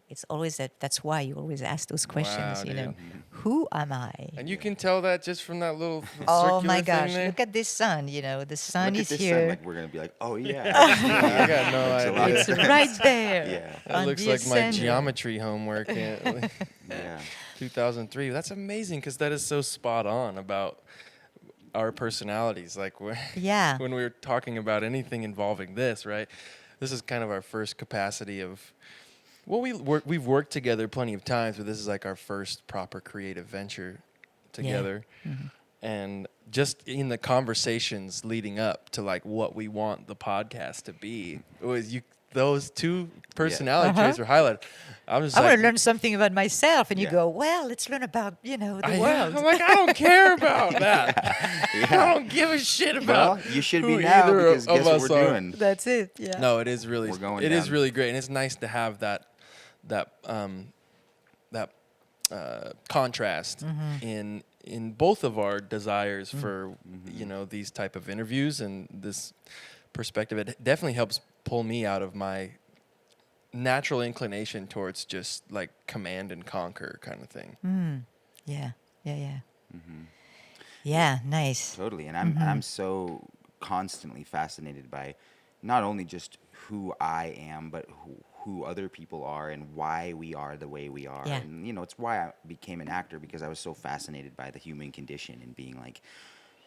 It's always that. That's why you always ask those questions. Wow, dude. Who am I? And you can tell that just from that little Oh circular my thing gosh! there. Look at this sun. The sun Look is at this here. sun, like we're gonna be like, oh yeah. I got no Looks a lot idea. It's different. right there. Yeah. That on looks the like my ascendant. geometry homework. Yeah. 2003. That's amazing because that is so spot on about our personalities. Like Yeah. when we were talking about anything involving this, right? This is kind of our first capacity of. Well, we've worked together plenty of times, but this is like our first proper creative venture together. And just in the conversations leading up to like what we want the podcast to be, it was those two personality traits were highlighted. I was I want like, to learn something about myself, and you Yeah. go, well, let's learn about the I'm world. like, I don't care about that. I don't give a shit about. Well, you should who be now either because of guess what us we're are. doing? That's it. Yeah. No, it is really. We're going It is down. really great, and it's nice to have that contrast in both of our desires for these type of interviews and this perspective. It definitely helps pull me out of my natural inclination towards just like command and conquer kind of thing. Yeah. Yeah. Nice. Totally, and I'm so constantly fascinated by not only just who I am, but who other people are and why we are the way we are. Yeah. And it's why I became an actor, because I was so fascinated by the human condition and being like,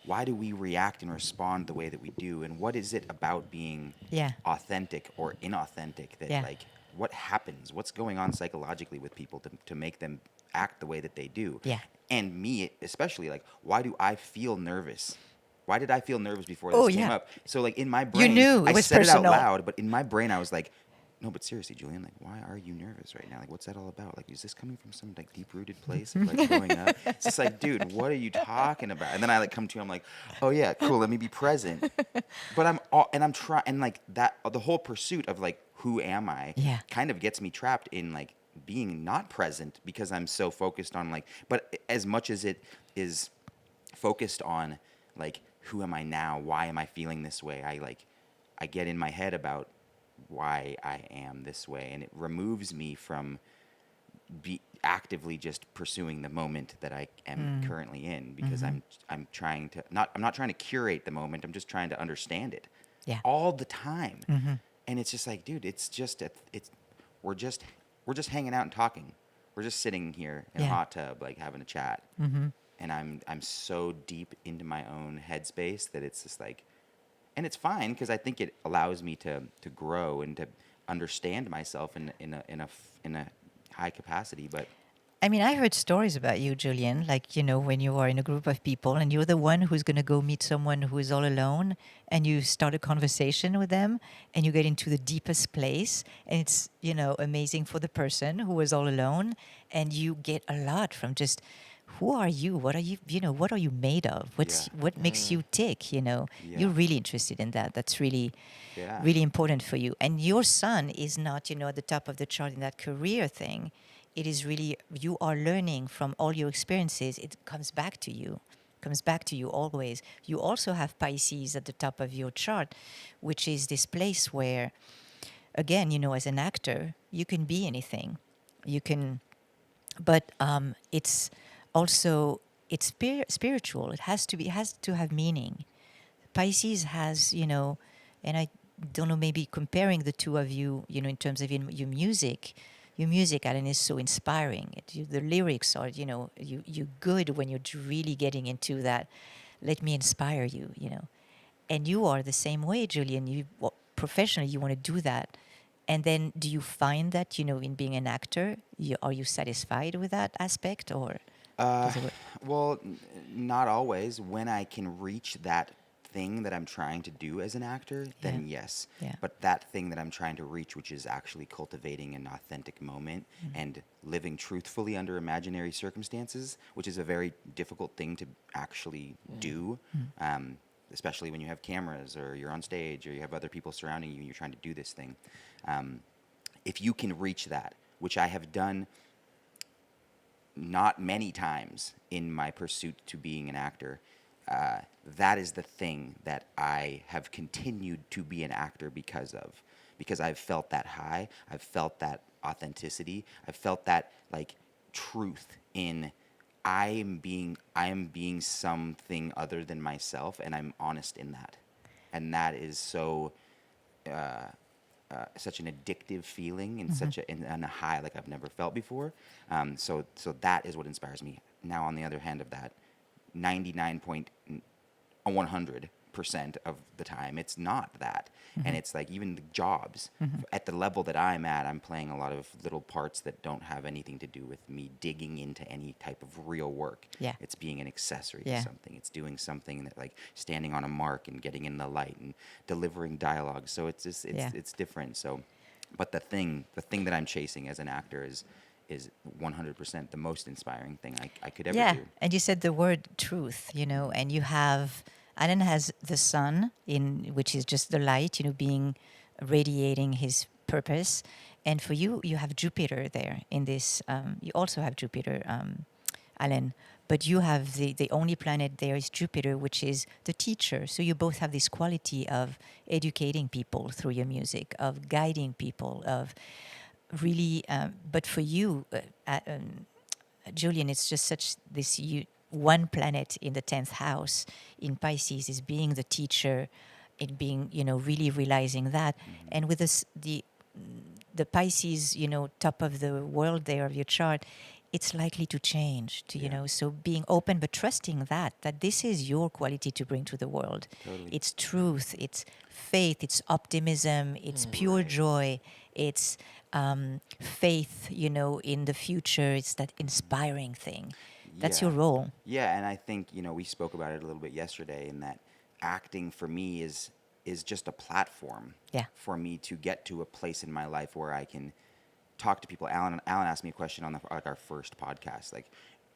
why do we react and respond the way that we do, and what is it about being Yeah. authentic or inauthentic that Yeah. like what happens, what's going on psychologically with people to make them act the way that they do. Yeah. And me especially, like, why do I feel nervous? Why did I feel nervous before this Oh, came yeah. up? So like in my brain, knew it I was said it out personal. loud, but in my brain I was like, no, but seriously, Julian, like, why are you nervous right now? Like, what's that all about? Like, is this coming from some like deep-rooted place of like growing up? It's just like, dude, what are you talking about? And then I like come to you, I'm like, oh yeah, cool, let me be present. But I'm trying, and like that, the whole pursuit of like, who am I? Yeah. Kind of gets me trapped in like being not present because I'm so focused on like, but as much as it is focused on like, who am I now? Why am I feeling this way? I get in my head about why I am this way, and it removes me from actively just pursuing the moment that I am currently in, because I'm trying to I'm not trying to curate the moment. I'm just trying to understand it all the time. And it's just like, dude, we're just hanging out and talking. We're just sitting here in a hot tub, like having a chat. And I'm so deep into my own headspace that it's just like, and it's fine because I think it allows me to grow and to understand myself in a high capacity. But I mean, I heard stories about you, Julian, like, when you are in a group of people and you're the one who's going to go meet someone who is all alone, and you start a conversation with them and you get into the deepest place, and it's, amazing for the person who was all alone, and you get a lot from just, who are you? What are you, what are you made of? What makes you tick, You're really interested in that. That's really, really important for you. And your son is not, at the top of the chart in that career thing. It is really, you are learning from all your experiences. It comes back to you always. You also have Pisces at the top of your chart, which is this place where, again, as an actor, you can be anything. But it's also, it's spiritual. It has to have meaning. Pisces has, and I don't know, maybe comparing the two of you, in terms of your music, Alan, is so inspiring. The lyrics are, you're good when you're really getting into that. Let me inspire you, And you are the same way, Julian. Professionally, you want to do that. And then do you find that, in being an actor, are you satisfied with that aspect, or? Well, not always. When I can reach that thing that I'm trying to do as an actor, then yes. Yeah. But that thing that I'm trying to reach, which is actually cultivating an authentic moment and living truthfully under imaginary circumstances, which is a very difficult thing to actually do, especially when you have cameras or you're on stage or you have other people surrounding you and you're trying to do this thing. If you can reach that, which I have done not many times in my pursuit to being an actor, that is the thing that I have continued to be an actor because of. Because I've felt that high, I've felt that authenticity, I've felt that like truth in I am being something other than myself, and I'm honest in that. And that is so such an addictive feeling and such and a high like I've never felt before. So that is what inspires me. Now, on the other hand of that, 99.100% of the time, it's not that. And it's like even the jobs at the level that I'm at, I'm playing a lot of little parts that don't have anything to do with me digging into any type of real work. Yeah. It's being an accessory Yeah. to something. It's doing something that like standing on a mark and getting in the light and delivering dialogue. So it's just, it's different. So, but the thing that I'm chasing as an actor is 100% the most inspiring thing I could ever do. And you said the word truth, and you have, Alan has the sun, which is just the light, being radiating his purpose. And for you, you have Jupiter there in this. You also have Jupiter, Alan, but you have the only planet there is Jupiter, which is the teacher. So you both have this quality of educating people through your music, of guiding people, of really. But for you, Julian, it's just such this one planet in the 10th house in Pisces is being the teacher, in being, really realizing that. And with this, the Pisces, top of the world there of your chart, it's likely to change to, so being open, but trusting that this is your quality to bring to the world. Totally. It's truth, it's faith, it's optimism, it's pure joy, it's faith, in the future. It's that inspiring thing. That's your role. Yeah, and I think, we spoke about it a little bit yesterday, in that acting for me is just a platform for me to get to a place in my life where I can talk to people. Alan asked me a question on our first podcast, like,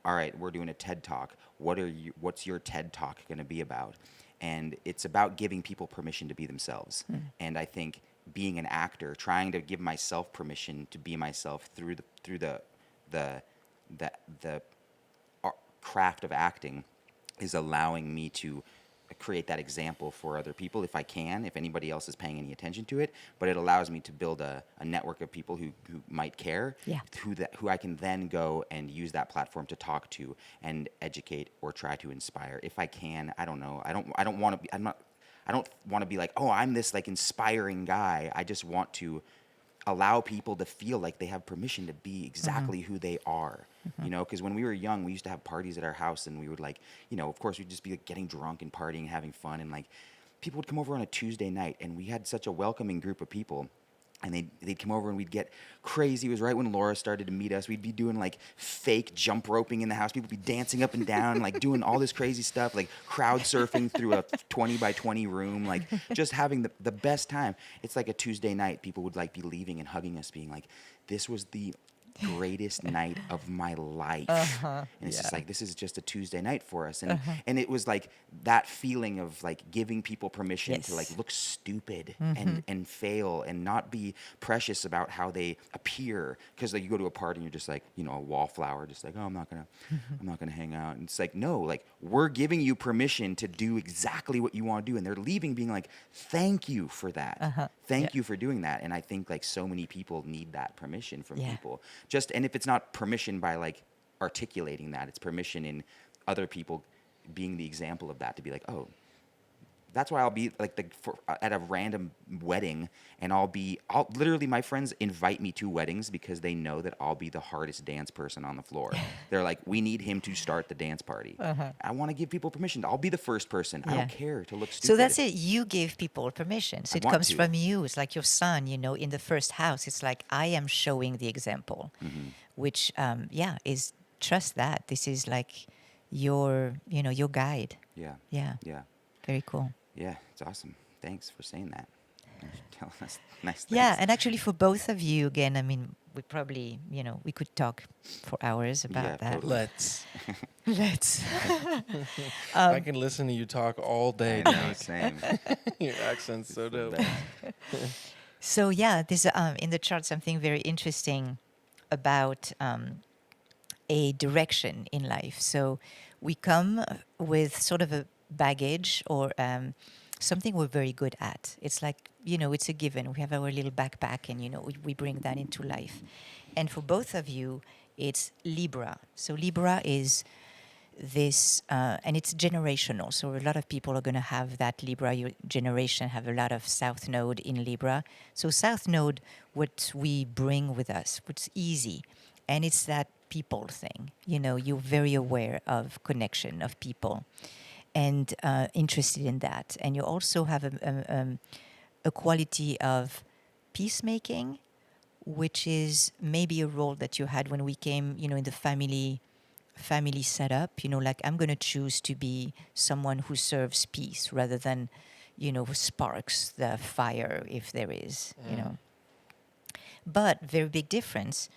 all right, we're doing a TED Talk. What's your TED Talk going to be about? And it's about giving people permission to be themselves. And I think being an actor, trying to give myself permission to be myself through the craft of acting is allowing me to create that example for other people if anybody else is paying any attention to it. But it allows me to build a network of people who might care, who I can then go and use that platform to talk to and educate or try to inspire. If I can, I don't know. I don't want to be like, oh, I'm this like inspiring guy. I just want to allow people to feel like they have permission to be exactly who they are. Because when we were young, we used to have parties at our house, and we would like, of course, we'd just be like getting drunk and partying, having fun, and like people would come over on a Tuesday night, and we had such a welcoming group of people. And they'd come over and we'd get crazy. It was right when Laura started to meet us. We'd be doing like fake jump roping in the house. People would be dancing up and down, like doing all this crazy stuff, like crowd surfing through a 20 by 20 room, like just having the best time. It's like a Tuesday night. People would like be leaving and hugging us, being like, this was the greatest night of my life. And it's just like, this is just a Tuesday night for us. And it was like that feeling of like giving people permission to like look stupid and fail and not be precious about how they appear. Because like you go to a party and you're just like, a wallflower, just like, oh, I'm not gonna hang out. And it's like, no, like we're giving you permission to do exactly what you want to do. And they're leaving being like, thank you for that. Thank you for doing that. And I think like so many people need that permission from people. And if it's not permission by like articulating that, it's permission in other people being the example of that, to be like, oh, that's why I'll be like at a random wedding, and I'll literally, my friends invite me to weddings because they know that I'll be the hardest dance person on the floor. They're like, we need him to start the dance party. I want to give people permission. I'll be the first person. I don't care to look stupid. So that's it. You give people permission. So it comes from you. It's like your son, in the first house. It's like, I am showing the example, which, is trust that. This is like your guide. Yeah. Yeah. Yeah. Very cool. Yeah, it's awesome. Thanks for saying that. And telling us nice things. Yeah, and actually for both of you, again, I mean, we probably, we could talk for hours about Yeah, that. totally. Let's. Let's. I can listen to you talk all day. I know, Danick. same. Your accent's so It's the dope. best. So yeah, there's in the chart something very interesting about a direction in life. So we come with sort of a baggage or something we're very good at. It's like, it's a given. We have our little backpack and, we bring that into life. And for both of you, it's Libra. So Libra is this, and it's generational. So a lot of people are going to have that Libra generation, have a lot of South Node in Libra. So South Node, what we bring with us, what's easy, and it's that people thing. You're very aware of connection of people, and interested in that. And you also have a quality of peacemaking, which is maybe a role that you had when we came, in the family setup, like I'm going to choose to be someone who serves peace rather than, who sparks the fire if there is. But very big difference.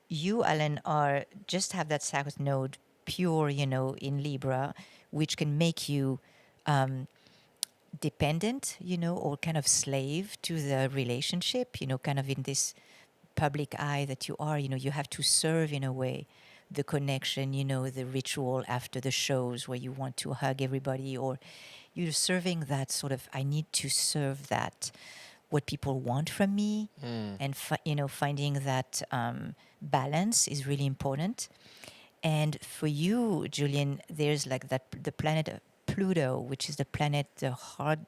You, Alan, are just have that South Node pure, in Libra, which can make you dependent, or kind of slave to the relationship, kind of in this public eye that you are, you have to serve in a way the connection, the ritual after the shows where you want to hug everybody, or you're serving that sort of, I need to serve that, what people want from me, and finding that balance is really important. And for you, Julian, there's like that the planet Pluto, which is the planet, the hard,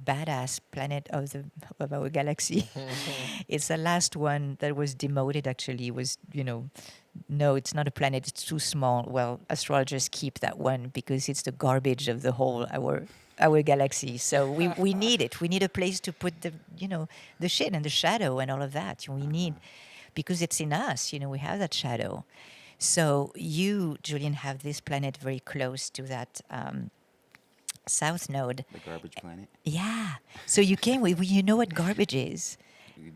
badass planet of our galaxy. It's the last one that was demoted. Actually, was no, it's not a planet. It's too small. Well, astrologers keep that one because it's the garbage of the whole our galaxy. So we need it. We need a place to put the shit and the shadow and all of that. We need, because it's in us. We have that shadow. So you, Julian, have this planet very close to that South Node. The garbage planet. Yeah. So you came with, you know what garbage is.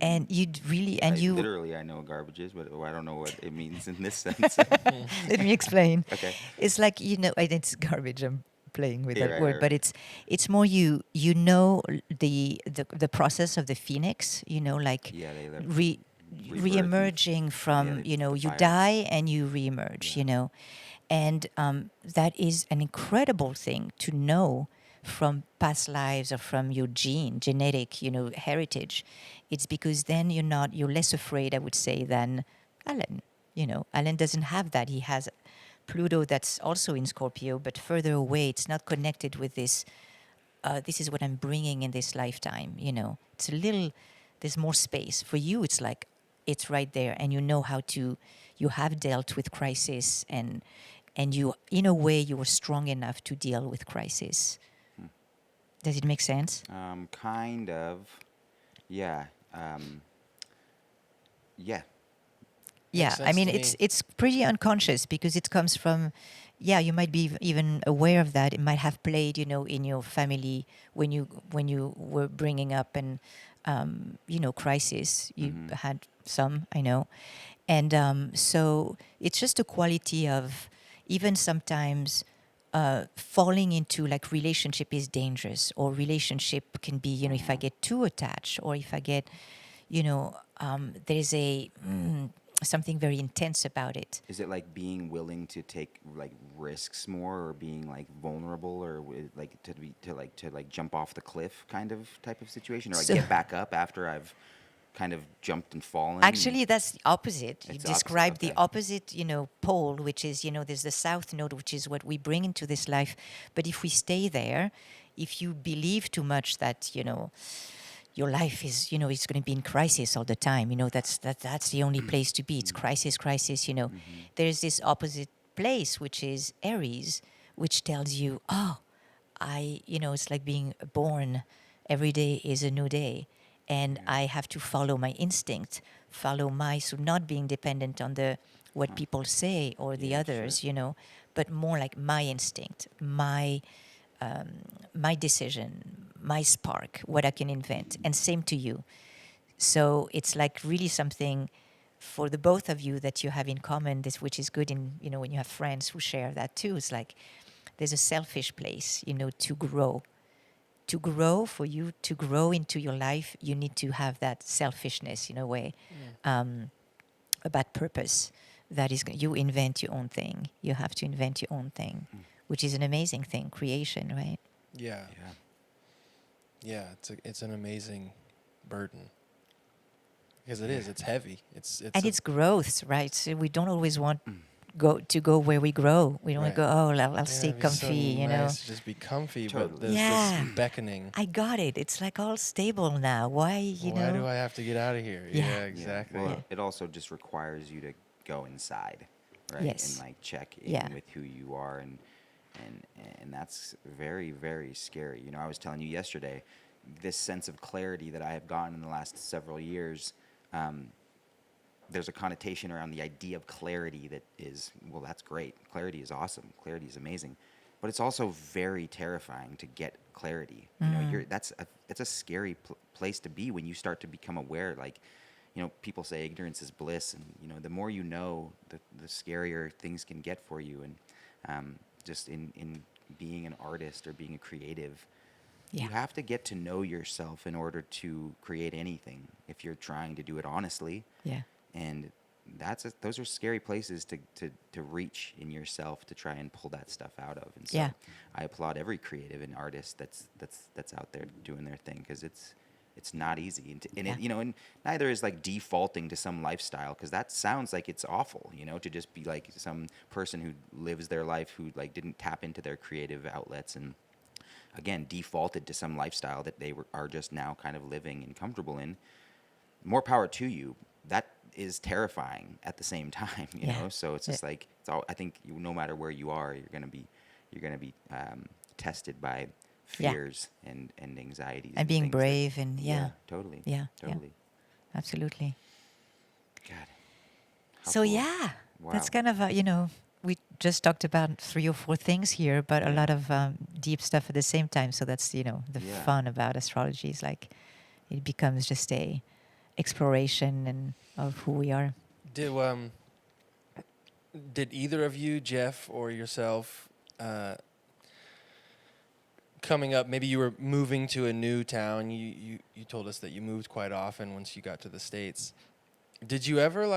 And you really, and you. Literally, I know what garbage is, but I don't know what it means in this sense. Let me explain. Okay. It's like, and it's garbage. I'm playing with Yeah, that right, word, right, but right. it's more the process of the phoenix, like Yeah, they re rebirth re-emerging from, the you fire. die and you re-emerge, Yeah. and that is an incredible thing to know from past lives or from your genetic, heritage. It's because then you're less afraid, I would say, than Alan. Alan doesn't have that. He has Pluto that's also in Scorpio, but further away. It's not connected with this. This is what I'm bringing in this lifetime. It's a little. There's more space for you. It's like it's right there, and you know how to. You have dealt with crisis, and you, in a way, you were strong enough to deal with crisis. Does it make sense? Kind of. Yeah. Yeah. Yeah, I sense mean to it's pretty unconscious because it comes from, yeah, you might be even aware of that. It might have played, in your family when you were bringing up, and crisis. You had some, I know, and so it's just a quality of, even sometimes falling into, like, relationship is dangerous, or relationship can be, if I get too attached, or if I get, there's a something very intense about it. Is it like being willing to take like risks more, or being like vulnerable, or like to jump off the cliff kind of type of situation, or like So- get back up after I've kind of jumped and fallen? Actually, that's the opposite. You It's the opposite, described the okay. opposite, pole, which is, there's the South Node, which is what we bring into this life. But if we stay there, if you believe too much that, your life is, it's going to be in crisis all the time, that's the only place to be. It's crisis, crisis, There's this opposite place, which is Aries, which tells you, oh, it's like being born. Every day is a new day. And I have to follow my instinct, so not being dependent on what people say or the Yeah, others, sure. but more like my instinct, my my decision, my spark, what I can invent, and same to you. So it's like really something for the both of you that you have in common. This, which is good in when you have friends who share that too. It's like there's a selfish place, to grow. To grow for you to grow into your life, you need to have that selfishness in a way, about purpose. That is, you invent your own thing. You have to invent your own thing, which is an amazing thing, creation, right? Yeah. Yeah, it's an amazing burden. Because it is, it's heavy. It's And it's growth, right? So we don't always want go where we grow. We don't want to Right. go, I'll Yeah, stay it'd be so comfy, nice to just be comfy, but Totally. there's Yeah. this beckoning. I got it. It's like all stable now. Why, Why do I have to get out of here? Yeah. Yeah, Yeah, exactly. Well, Yeah. it also just requires you to go inside, right? Yes. And like check in Yeah. with who you are, and that's very, very scary. I was telling you yesterday, this sense of clarity that I have gotten in the last several years. There's a connotation around the idea of clarity that is, well, that's great. Clarity is awesome. Clarity is amazing. But it's also very terrifying to get clarity. That's a scary place to be when you start to become aware. Like, people say ignorance is bliss, and the more you know, the scarier things can get for you. And just in being an artist or being a creative, you have to get to know yourself in order to create anything. If you're trying to do it honestly, Yeah. and those are scary places to reach in yourself to try and pull that stuff out of. And so Yeah. I applaud every creative and artist that's out there doing their thing, because it's not easy. And and neither is like defaulting to some lifestyle, because that sounds like it's awful, to just be like some person who lives their life who like didn't tap into their creative outlets and again defaulted to some lifestyle that they are just now kind of living and comfortable in. More power to you. That is terrifying at the same time, So it's just like I think no matter where you are, you're gonna be tested by fears and anxieties And being things that- brave and totally, Yeah. totally. Absolutely. God. How So cool. yeah, that's Wow. kind of we just talked about 3 or 4 things here, but a Yeah. lot of deep stuff at the same time. So that's the Yeah. fun about astrology is like it becomes just a exploration and of who we are. Did either of you, Jeff or yourself, coming up, maybe you were moving to a new town. You told us that you moved quite often once you got to the States. Did you ever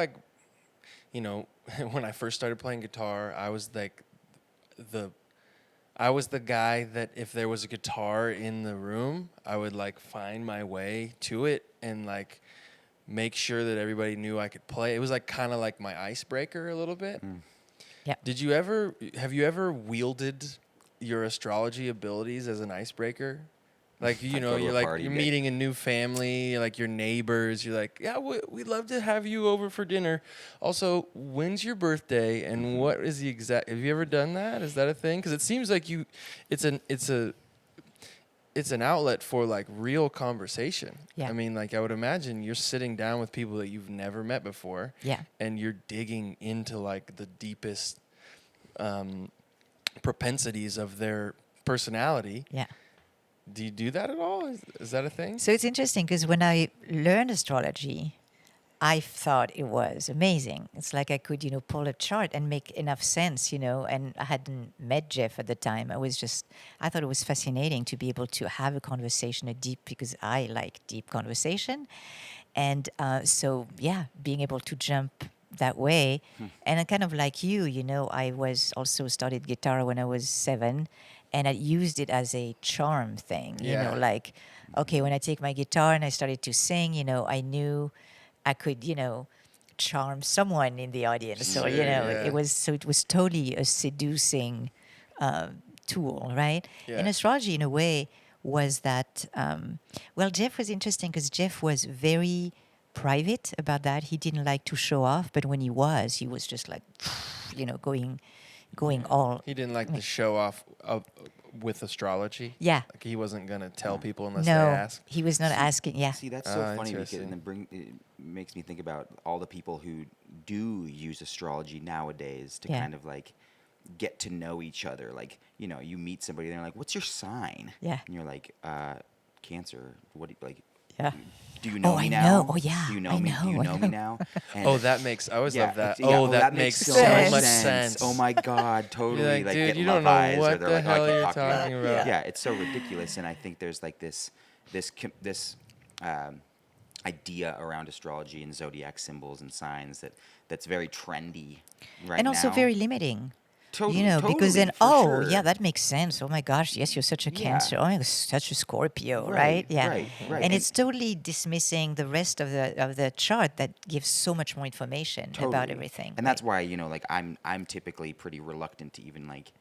when I first started playing guitar, I was like I was the guy that if there was a guitar in the room, I would like find my way to it and like make sure that everybody knew I could play. It was like kind of like my icebreaker a little bit. Yeah. Have you ever wielded your astrology abilities as an icebreaker? Like, I'd go to you're a like, party, you're but- meeting a new family, like your neighbors. You're like, yeah, we'd love to have you over for dinner. Also, when's your birthday and what is the exact, have you ever done that? Is that a thing? Because it seems like it's an outlet for like real conversation. Yeah. I mean, like I would imagine you're sitting down with people that you've never met before. Yeah. And you're digging into like the deepest propensities of their personality. Yeah. Do you do that at all? Is that a thing? So it's interesting because when I learned astrology, I thought it was amazing. It's like I could, pull a chart and make enough sense, and I hadn't met Jeff at the time. I thought it was fascinating to be able to have a conversation, because I like deep conversation. And so, being able to jump that way. And I kind of like you, I was also started guitar when I was 7. And I used it as a charm thing, Yeah. like, okay, when I take my guitar and I started to sing, I knew I could, charm someone in the audience. So, Sure, yeah. it was totally a seducing tool, right? Yeah. And astrology, in a way, was that, Jeff was interesting because Jeff was very private about that. He didn't like to show off, but when he was just like, going all. He didn't like to show off with astrology. Yeah. Like he wasn't going to tell people unless they No, ask. he was not asking. Yeah. See, that's so funny because Interesting. it makes me think about all the people who do use astrology nowadays to Yeah. kind of like get to know each other. Like, you know, you meet somebody and they're like, "What's your sign?" Yeah. And you're like, "Cancer." What do you, like? Yeah. Do you know Oh, me I now? know. Oh, yeah. Do you know I me? Do you know, I know me know. now? And Oh, that makes. I always love that. it's- yeah, Oh, that makes so sense. much sense. Oh my God, totally. You're like, like dude, get you love don't know eyes, or what they're the like, hell "Oh, I can't you're talk to you." talking about. Yeah, it's so ridiculous, and I think there's like this idea around astrology and zodiac symbols and signs that's very trendy right And also now. very limiting. Totally, You know, because totally, then, for yeah, sure. that makes sense. Oh my gosh, yes, you're such a Yeah. Cancer. Oh, you're such a Scorpio, right? Right, Yeah. right. And it's totally dismissing the rest of the chart that gives so much more information about Totally. everything. And that's why, you know, like I'm typically pretty reluctant to even like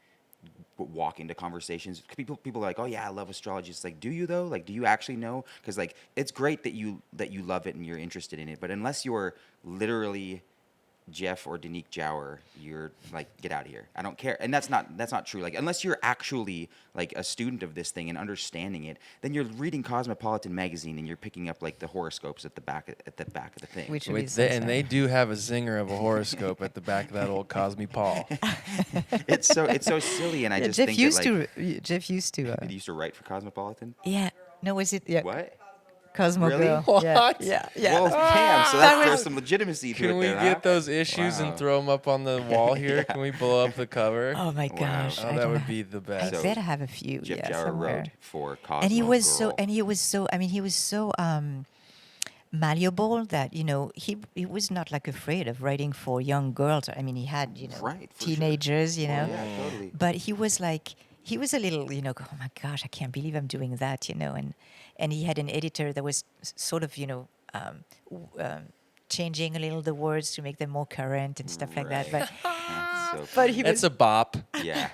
walk into conversations. People are like, "Oh yeah, I love astrology." It's like, "Do you though? Like, do you actually know?" Because like it's great that you love it and you're interested in it, but unless you're literally Jeff or Danique Jower, you're like, get out of here. I don't care. And that's not true. Like, unless you're actually like a student of this thing and understanding it, then you're reading Cosmopolitan magazine and you're picking up like the horoscopes at the back of the thing. Which Wait, is so and sad. they do have a zinger of a horoscope at the back of that old Cosme Paul. It's so silly, and I Yeah, just Jeff think used that like to. Jeff used to. did you used to write for Cosmopolitan? Yeah. No, was it? Yeah. What? Cosmo Really? Girl. What? Yeah. Yeah. Well, damn. So That there's was- some legitimacy to it. Can we there, get huh? those issues and Wow. throw them up on the wall here? Can we blow up the cover? Oh my Wow. gosh. Oh, I that don't would know. be the I best. So, bet I have a few. Jeff Yeah, Jower somewhere. wrote for Cosmo And he was Girl. I mean, he was so malleable that, you know, he was not like afraid of writing for young girls. I mean, he had, you know, Right, for sure. teenagers, you know. Yeah, totally. But he was like, he was a little, you know, oh my gosh, I can't believe I'm doing that, you know. And he had an editor that was sort of, you know, changing a little the words to make them more current and stuff like that. But That's so but funny. he That's was, a bop. Yeah.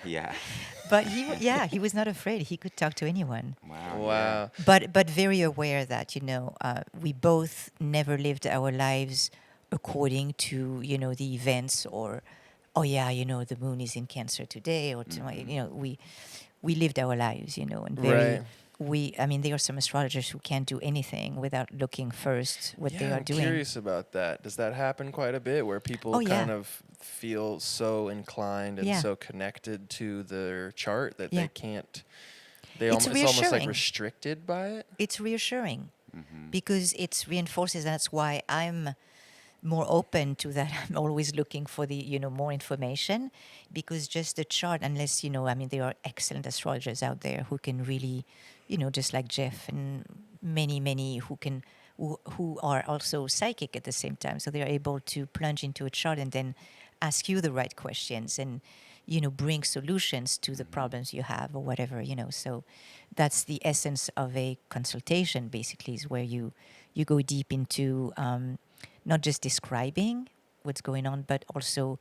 but he was not afraid. He could talk to anyone. Wow. Wow. But very aware that, you know, we both never lived our lives according to, you know, the events, or oh yeah, you know, the moon is in Cancer today, or tomorrow. You know, we lived our lives, you know, and very. Right. I mean, there are some astrologers who can't do anything without looking first what they are I'm doing. curious about that. Does that happen quite a bit where people Oh, yeah. kind of feel so inclined and Yeah. so connected to their chart that Yeah. they can't? It's It's almost like reassuring. restricted by it. It's reassuring because it reinforces. That's why I'm more open to that. I'm always looking for the, you know, more information, because just the chart, unless, you know, I mean, there are excellent astrologers out there who can really, you know, just like Jeff and many who are also psychic at the same time. So they're able to plunge into a chart and then ask you the right questions and, you know, bring solutions to the problems you have or whatever, you know. So that's the essence of a consultation, basically, is where you go deep into not just describing what's going on, but also,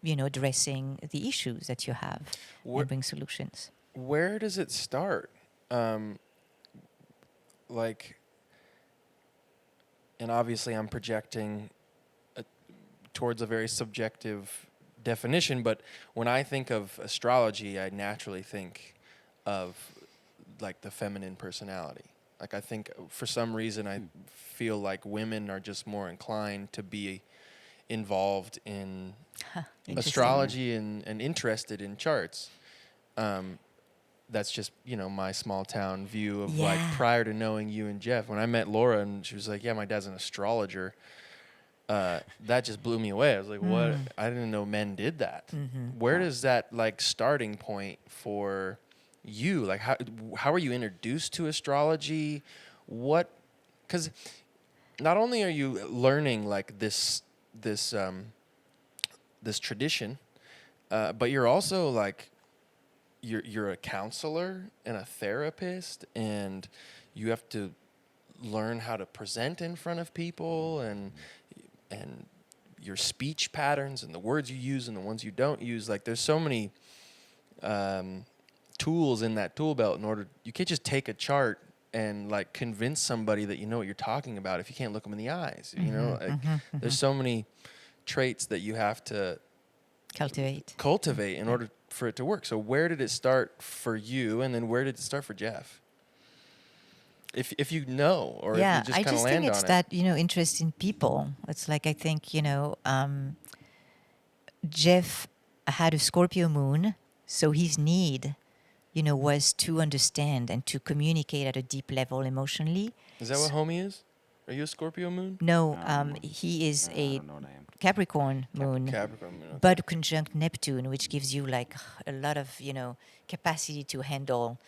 you know, addressing the issues that you have and bring solutions. Where does it start? Like, and obviously I'm projecting towards a very subjective definition, but when I think of astrology, I naturally think of like the feminine personality. Like, I think for some reason I feel like women are just more inclined to be involved in Interesting. astrology and interested in charts. That's just, you know, my small town view of like Yeah. prior to knowing you and Jeff. When I met Laura and she was like, yeah, my dad's an astrologer, that just blew me away. I was like, what? I didn't know men did that. Where does that like starting point for you? Like, how are you introduced to astrology? What? Because not only are you learning like this tradition, but you're also like you're a counselor and a therapist, and you have to learn how to present in front of people and your speech patterns and the words you use and the ones you don't use. Like, there's so many tools in that tool belt. You can't just take a chart and like convince somebody that you know what you're talking about if you can't look them in the eyes. You know, there's so many traits that you have to cultivate in order for it to work. So where did it start for you, and then where did it start for Jeff? If you know, or if you just I kind of just land think it's on that, you know, interest in people. It's like, I think, you know, Jeff I had a Scorpio moon, so his need, was to understand and to communicate at a deep level emotionally. Is that what homie is? Are you a Scorpio moon? No, No, he is I a don't know what I am. Capricorn moon, Capricorn moon. Okay. but conjunct Neptune, which gives you like a lot of, capacity to handle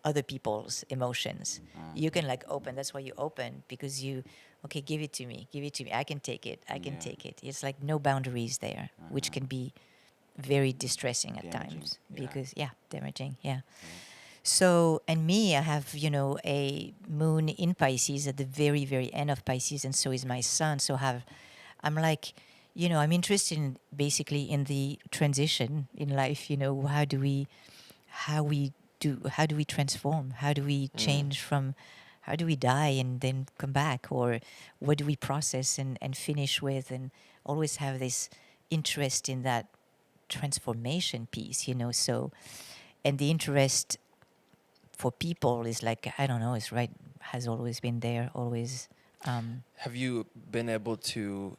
other people's emotions. You can like open. That's why you open, because okay, give it to me. Give it to me. I can take it. I can Yeah. take it. It's like no boundaries there, which can be very distressing at Damaging, times yeah. because, damaging. Yeah. So, and me, I have, a moon in Pisces at the very, very end of Pisces, and so is my sun. So I'm like, I'm interested in basically in the transition in life. How do we transform? How do we change from? How do we die and then come back, or what do we process and finish with, and always have this interest in that transformation piece. So, and the interest for people is like, I don't know, it's right, has always been there, always. Have you been able to?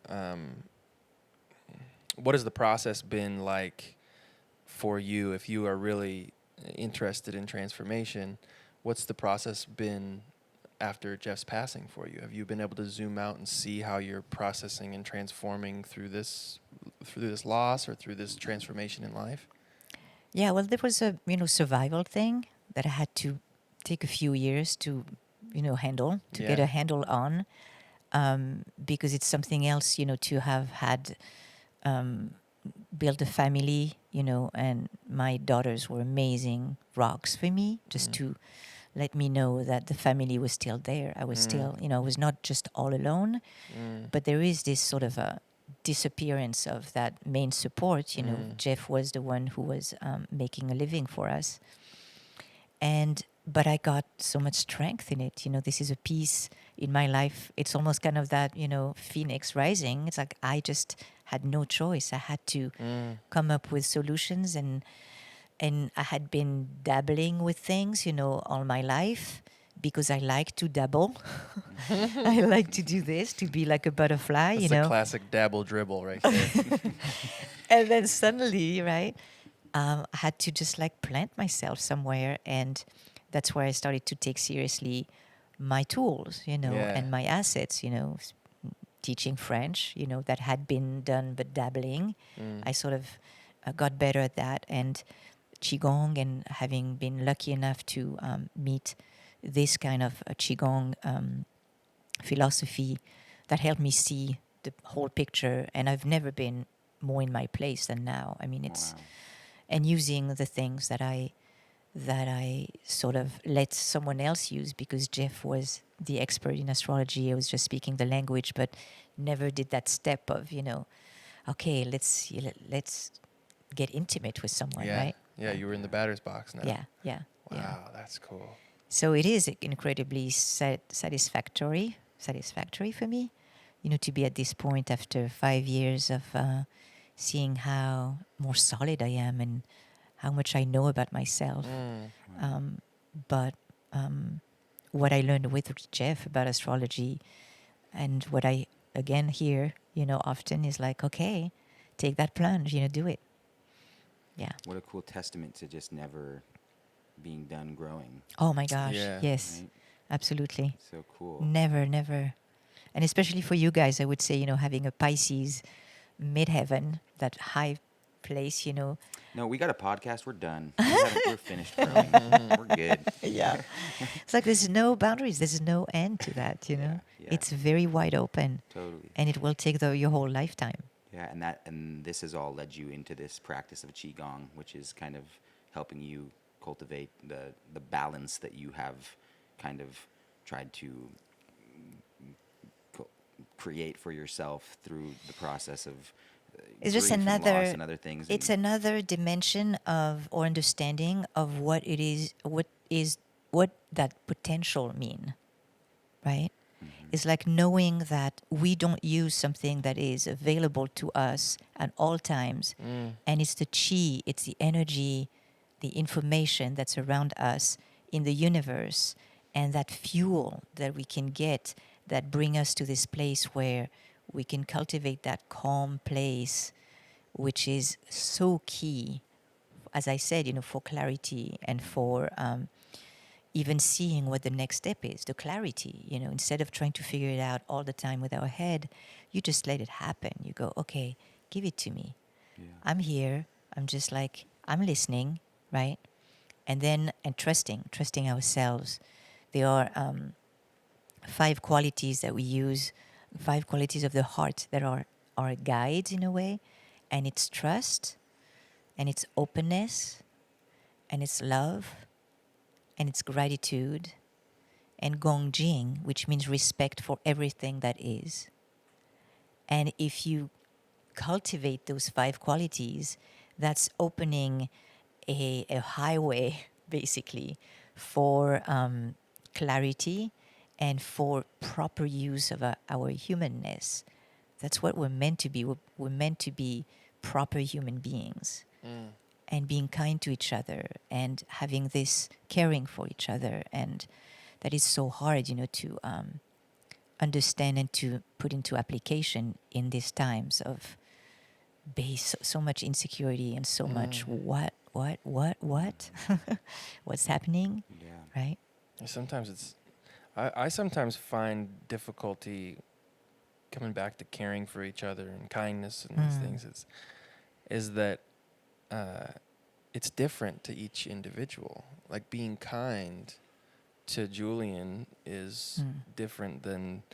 What has the process been like for you? If you are really interested in transformation, what's the process been after Jeff's passing for you? Have you been able to zoom out and see how you're processing and transforming through this loss or through this transformation in life? Yeah, well, there was a survival thing that I had to take a few years to handle, to get Yeah. a handle on, because it's something else to have had built a family, and my daughters were amazing rocks for me, just to let me know that the family was still there. I was still, I was not just all alone, but there is this sort of a disappearance of that main support. Jeff was the one who was making a living for us. But I got so much strength in it. This is a piece in my life. It's almost kind of that, phoenix rising. It's like I just had no choice. I had to come up with solutions, and I had been dabbling with things, all my life, because I like to dabble. I like to do this, to be like a butterfly, That's the classic dabble dribble right there. And then suddenly, right, I had to just like plant myself somewhere, and that's where I started to take seriously my tools, Yeah. and my assets, teaching French, that had been done, but dabbling. I sort of got better at that, and qigong, and having been lucky enough to meet this kind of qigong philosophy that helped me see the whole picture, and I've never been more in my place than now. I mean, it's and using the things that I sort of let someone else use, because Jeff was the expert in astrology. I was just speaking the language, but never did that step of, okay, let's get intimate with someone, Yeah. right? Yeah, you were in the batter's box now. Yeah, yeah, Wow, yeah. that's cool. So it is incredibly satisfactory for me, to be at this point after 5 years of seeing how more solid I am and how much I know about myself. But what I learned with Jeff about astrology, and what I again hear, often is like, okay, take that plunge, do it. Yeah. What a cool testament to just never being done growing. Oh my gosh. Yeah. Yes. Right? Absolutely. So cool. Never. And especially for you guys, I would say, having a Pisces midheaven, that high place, No, we got a podcast. We're done. We're finished growing. We're good. Yeah. It's like there's no boundaries. There's no end to that, Yeah. It's very wide open. Totally. And it will take your whole lifetime. Yeah, and this has all led you into this practice of qigong, which is kind of helping you cultivate the balance that you have kind of tried to create for yourself through the process of It's just grief and another loss and other things. It's and another dimension of or understanding of what it is, what that potential mean, right? It's like knowing that we don't use something that is available to us at all times, and it's the chi, it's the energy, the information that's around us in the universe, and that fuel that we can get that bring us to this place where we can cultivate that calm place which is so key, as I said, for clarity and for even seeing what the next step is, the clarity, instead of trying to figure it out all the time with our head, you just let it happen. You go, okay, give it to me. Yeah. I'm here. I'm just like, I'm listening, right? And trusting ourselves. There are 5 qualities that we use, 5 qualities of the heart that are our guides in a way. And it's trust, and it's openness, and it's love, and it's gratitude, and gongjing, which means respect for everything that is. And if you cultivate those 5 qualities, that's opening a highway, basically, for clarity and for proper use of our humanness. That's what we're meant to be. We're meant to be proper human beings. And being kind to each other and having this caring for each other. And that is so hard, to understand and to put into application in these times of so much insecurity and so much what what's happening, Yeah. right? Sometimes I sometimes find difficulty coming back to caring for each other and kindness and these things. Is that it's different to each individual. Like being kind to Julian is different than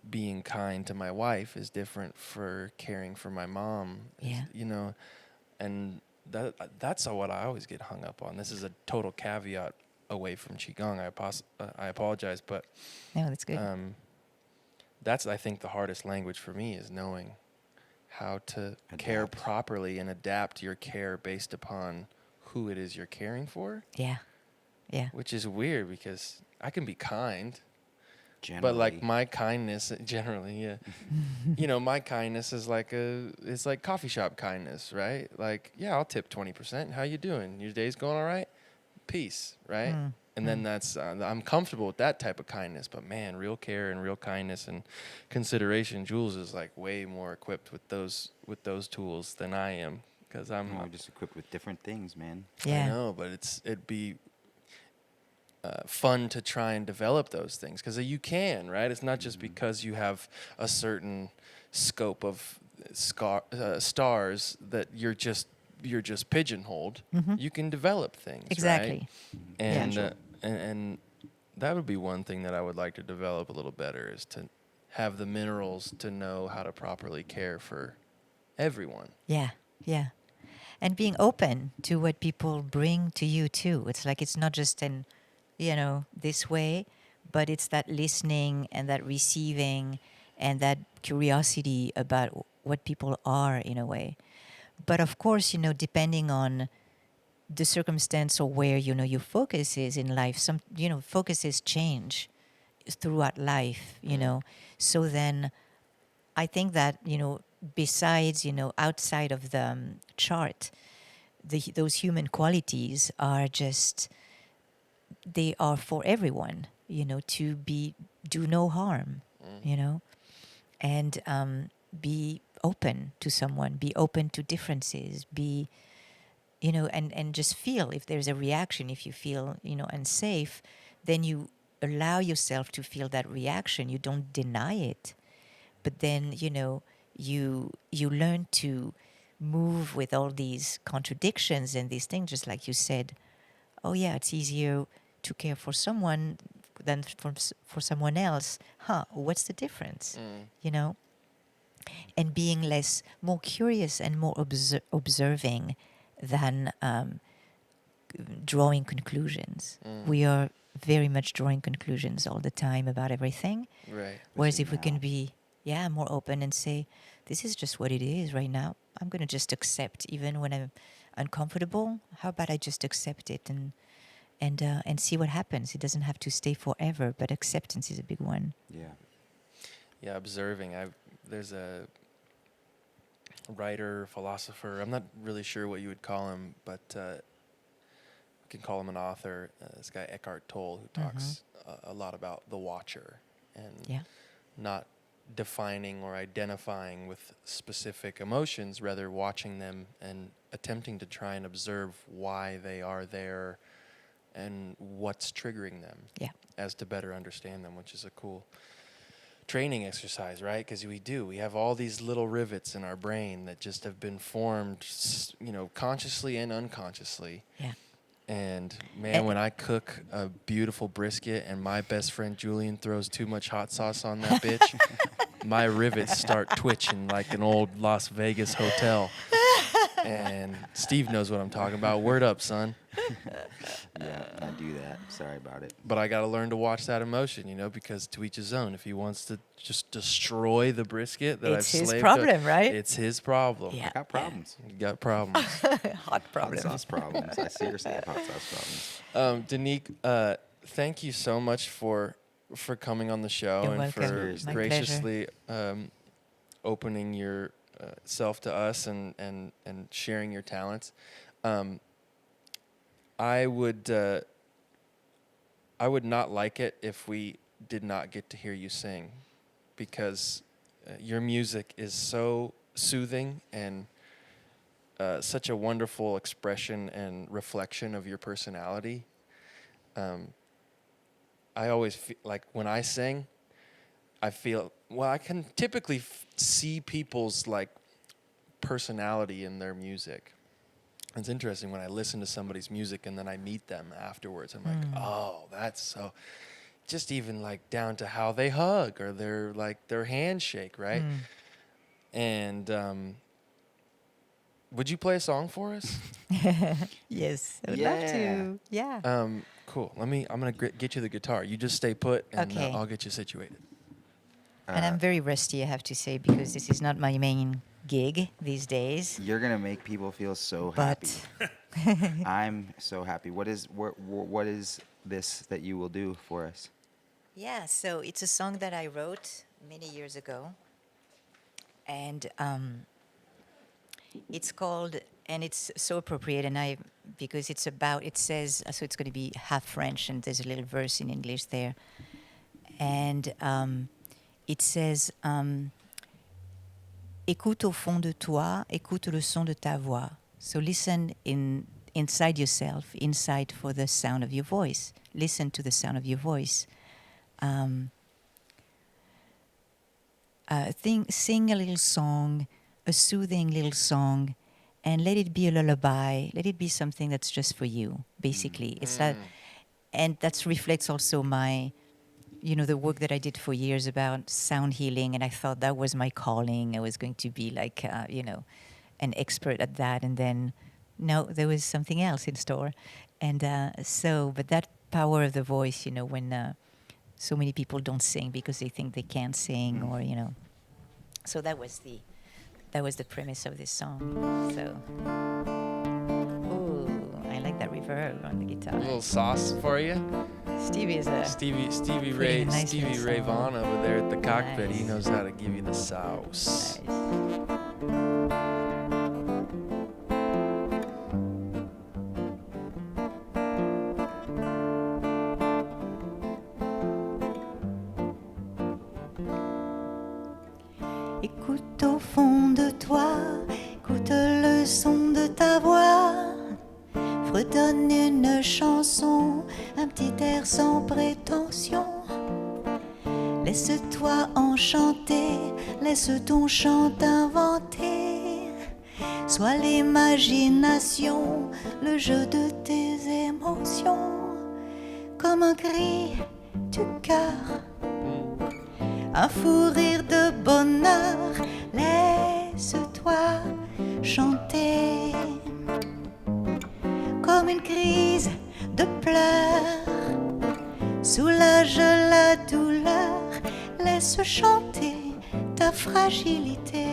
being kind to my wife is different for caring for my mom. Yeah. And that's what I always get hung up on. This is a total caveat away from qigong. I apologize, but No, that's good. that's I think the hardest language for me is knowing how to care properly and adapt your care based upon who it is you're caring for. Yeah. Which is weird because I can be kind, Generally. but like my kindness generally, yeah. My kindness is it's like coffee shop kindness, right? Like, yeah, I'll tip 20%. How you doing? Your day's going all right? Peace, right? And then that's I'm comfortable with that type of kindness, but man, real care and real kindness and consideration, Jules is like way more equipped with those tools than I am because We're just equipped with different things, man. Yeah. I know, but it'd be fun to try and develop those things because you can, right? It's not just because you have a certain scope of stars that you're just pigeonholed. You can develop things, Exactly. right? And that would be one thing that I would like to develop a little better is to have the minerals to know how to properly care for everyone. Yeah. And being open to what people bring to you too. It's like it's not just in this way, but it's that listening and that receiving and that curiosity about what people are in a way. But of course, depending on the circumstance or where, your focus is in life, some, focuses change throughout life, So then I think that, besides, outside of the chart, those human qualities are just, they are for everyone, to do no harm, and be open to someone, be open to differences, be, and just feel if there's a reaction, if you feel, unsafe, then you allow yourself to feel that reaction. You don't deny it, but then, you learn to move with all these contradictions and these things, just like you said, oh yeah, it's easier to care for someone than for someone else. What's the difference? And being more curious and more observing than drawing conclusions. We are very much drawing conclusions all the time about everything. Right. Whereas if we can be, more open and say, this is just what it is right now. I'm going to just accept, even when I'm uncomfortable. How about I just accept it and see what happens? It doesn't have to stay forever, but acceptance is a big one. Yeah, observing. There's a writer, philosopher. I'm not really sure what you would call him, but we can call him an author. This guy Eckhart Tolle, who talks a lot about the watcher and not defining or identifying with specific emotions, rather watching them and attempting to try and observe why they are there and what's triggering them, Yeah. as to better understand them, which is a cool training exercise, right? Because we have all these little rivets in our brain that just have been formed, consciously and unconsciously. Yeah. And man, when I cook a beautiful brisket and my best friend Julian throws too much hot sauce on that bitch, my rivets start twitching like an old Las Vegas hotel. And Steve knows what I'm talking about. Word up, son. Yeah, I do that. Sorry about it. But I got to learn to watch that emotion, because to each his own. If he wants to just destroy the brisket that It's I've his slaved problem, right? It's his problem. Yeah. I got problems. You got problems. Hot Hot problem. sauce problems. I seriously have hot sauce problems. Danique, thank you so much for coming on the show You're and welcome. for Seriously. My graciously opening your self to us and sharing your talents. I would not like it if we did not get to hear you sing, because your music is so soothing and such a wonderful expression and reflection of your personality. I always feel like when I sing, I can typically see people's like personality in their music. It's interesting when I listen to somebody's music and then I meet them afterwards. I'm like, oh, that's so. Just even like down to how they hug or their handshake, right? And would you play a song for us? Yes, I would love Yeah. to. Yeah. Cool. I'm gonna get you the guitar. You just stay put, and Okay. I'll get you situated. And I'm very rusty, I have to say, because this is not my main gig these days. You're gonna make people feel so But happy. I'm so happy. What is this that you will do for us? yeah, so it's a song that I wrote many years ago. And it's called, and it's so appropriate, because it says, so it's going to be half French, and there's a little verse in English there. And it says, écoute au fond de toi, écoute le son de ta voix. So listen inside yourself, inside for the sound of your voice. Listen to the sound of your voice. Sing a little song, a soothing little song, and let it be a lullaby. Let it be something that's just for you, basically. It's that, and that reflects also my, the work that I did for years about sound healing, and I thought that was my calling. I was going to be like, an expert at that, and then, no, there was something else in store, and but that power of the voice, when so many people don't sing because they think they can't sing, or so that was the premise of this song. So, ooh, I like that reverb on the guitar. A little sauce for you. Stevie is a Stevie pretty Ray nice Stevie little Ray song. Vaughan over there at the cockpit. He Nice. knows how to give you the sauce. nice. Écoute au fond de toi, écoute le son de ta voix, fredonne une chanson, un petit air sans prétention. Laisse-toi enchanter, laisse ton chant inventer. Sois l'imagination, le jeu de tes émotions, comme un cri du cœur, un fou rire de bonheur. Laisse-toi chanter, comme une crise de pleurs. Soulage la douleur, laisse chanter ta fragilité.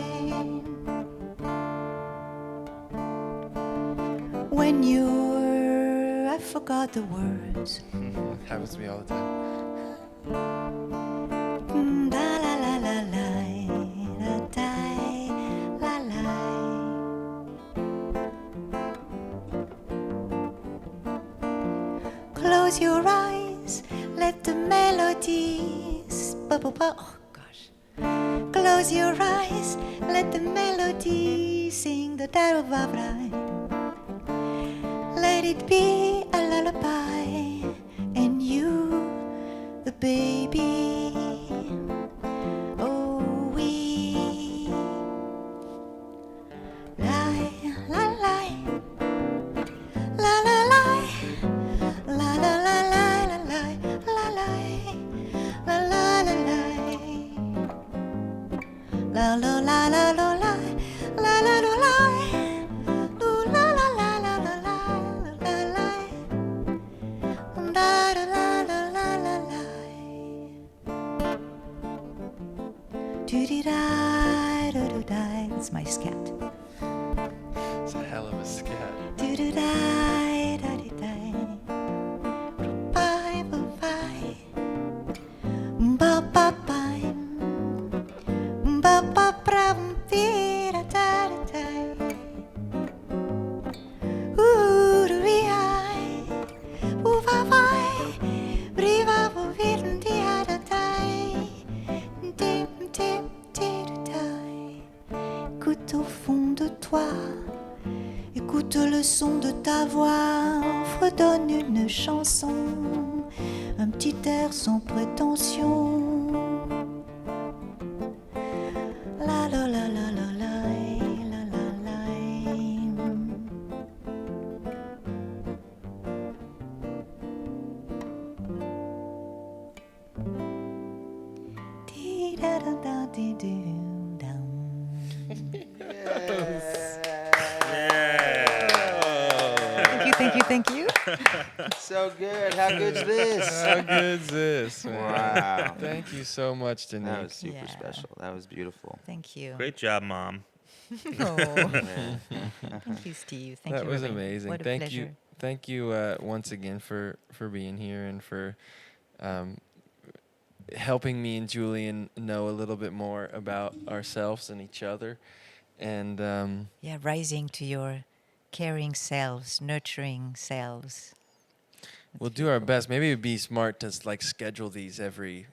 When I forgot the words. Happens to me all the time. La la la la la, da la la. Close your eyes, let the melodies. Oh gosh. Close your eyes, let the melody sing the Daruvavrai. Let it be a lullaby, and you, the baby. Oh, we lie, lie, lie, la la lie, la la la la la lie, la lie, la la la lie, la la la la la lie, la la la lie, la la la la la la la lie, da da la la la la lie. Do-dee-da, do-do-da. It's my scat. It's a hell of a scat. Do-do-da, da-dee-da. Bye, bye, ba-ba-bye. Ba-ba-bram, dee-da-da-da-da. Ooh-doo-wee-hi. Ooh-va-vai. Bree-va-vo-vir-dee-da-da-dai. Dim-dim-dee-da-dai. Écoute au fond de toi. Écoute le son de ta voix, fredonne une chanson, un petit air sans prétention. La la la la la la la la la. Dee da da da dee doo down. Thank you, thank you. So good. How good's this? How good's this, man? Wow. Thank you so much, That Danique. was super Yeah. special. That was beautiful. Thank you. Great job, Mom. Oh, Yeah. thank you, Steve. Thank That you. was Ruben. amazing. What a Thank pleasure. you. Thank you once again for being here and for helping me and Julian know a little bit more about ourselves and each other. And Yeah, rising to your caring selves, nurturing selves. we'll do our best. Maybe it'd be smart to like schedule these every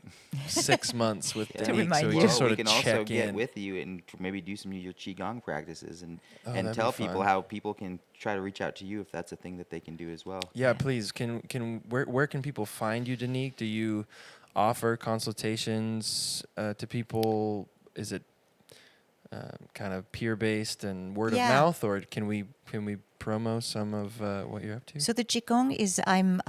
6 months with Yeah. To Danique, remind so we you. just Well, sort we of can also check get in. with you and maybe do some of your qigong practices and Oh, that'd be tell people fun. how people can try to reach out to you if that's a thing that they can do as well. Yeah, please. Can where can people find you, Danique? Do you offer consultations to people? Is it kind of peer based and word Yeah. of mouth, or can we promo some of what you're up to? So the qigong is I'm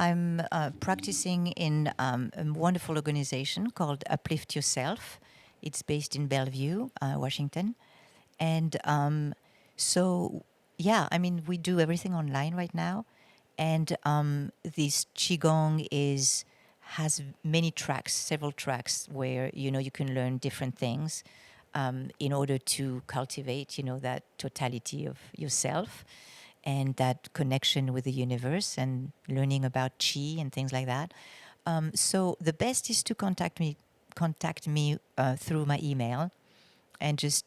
practicing in a wonderful organization called Uplift Yourself. It's based in Bellevue, Washington, and so yeah, I mean we do everything online right now, and this qigong has many tracks, several tracks where you can learn different things in order to cultivate that totality of yourself and that connection with the universe and learning about qi and things like that. So the best is to contact me through my email and just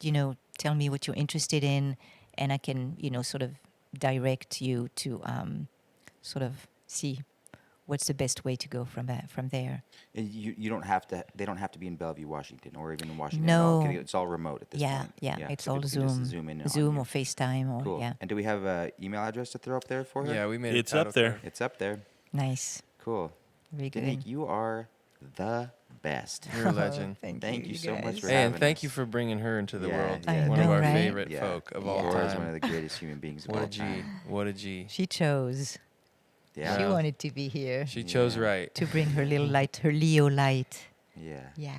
tell me what you're interested in, and I can sort of direct you to sort of see what's the best way to go from there. And you don't have to. They don't have to be in Bellevue, Washington, or even in Washington. No. At all. It's all remote at this point. It's so all you can just Zoom, Zoom in on Zoom you. or FaceTime or Cool. yeah, And do we have an email address to throw up there for her? Yeah, we made It's it up there. It's up there. nice, Cool. very good. Danique, you are the best. You're a legend. Thank you so much guys. for Hey, and having thank us. you for bringing her into the Yeah, world. I One of know, our right? favorite Yeah. folk of Yeah. all Laura is time. one of the greatest human beings of What all a G. time. What a G. She chose. Yeah. She Wow. wanted to be here She chose Yeah. right. to bring her little light, her Leo light. Yeah. Yeah.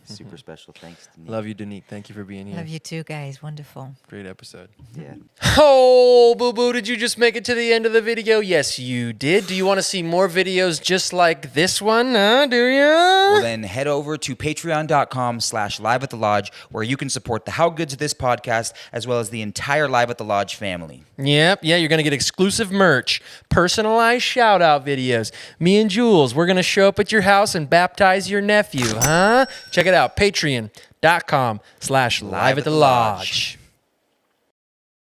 Super special. Thanks, Danique. Love you, Danique. Thank you for being here. Love you too, guys. Wonderful. Great episode. Yeah. Oh, Boo Boo, did you just make it to the end of the video? Yes, you did. Do you want to see more videos just like this one? Huh? Do you? Well, then head over to patreon.com/live at the lodge, where you can support the How Good's This podcast, as well as the entire Live at the Lodge family. Yep, yeah, you're going to get exclusive merch, personalized shout-out videos. Me and Jules, we're going to show up at your house and baptize your nephew, huh? Check it out, patreon.com/live at the lodge.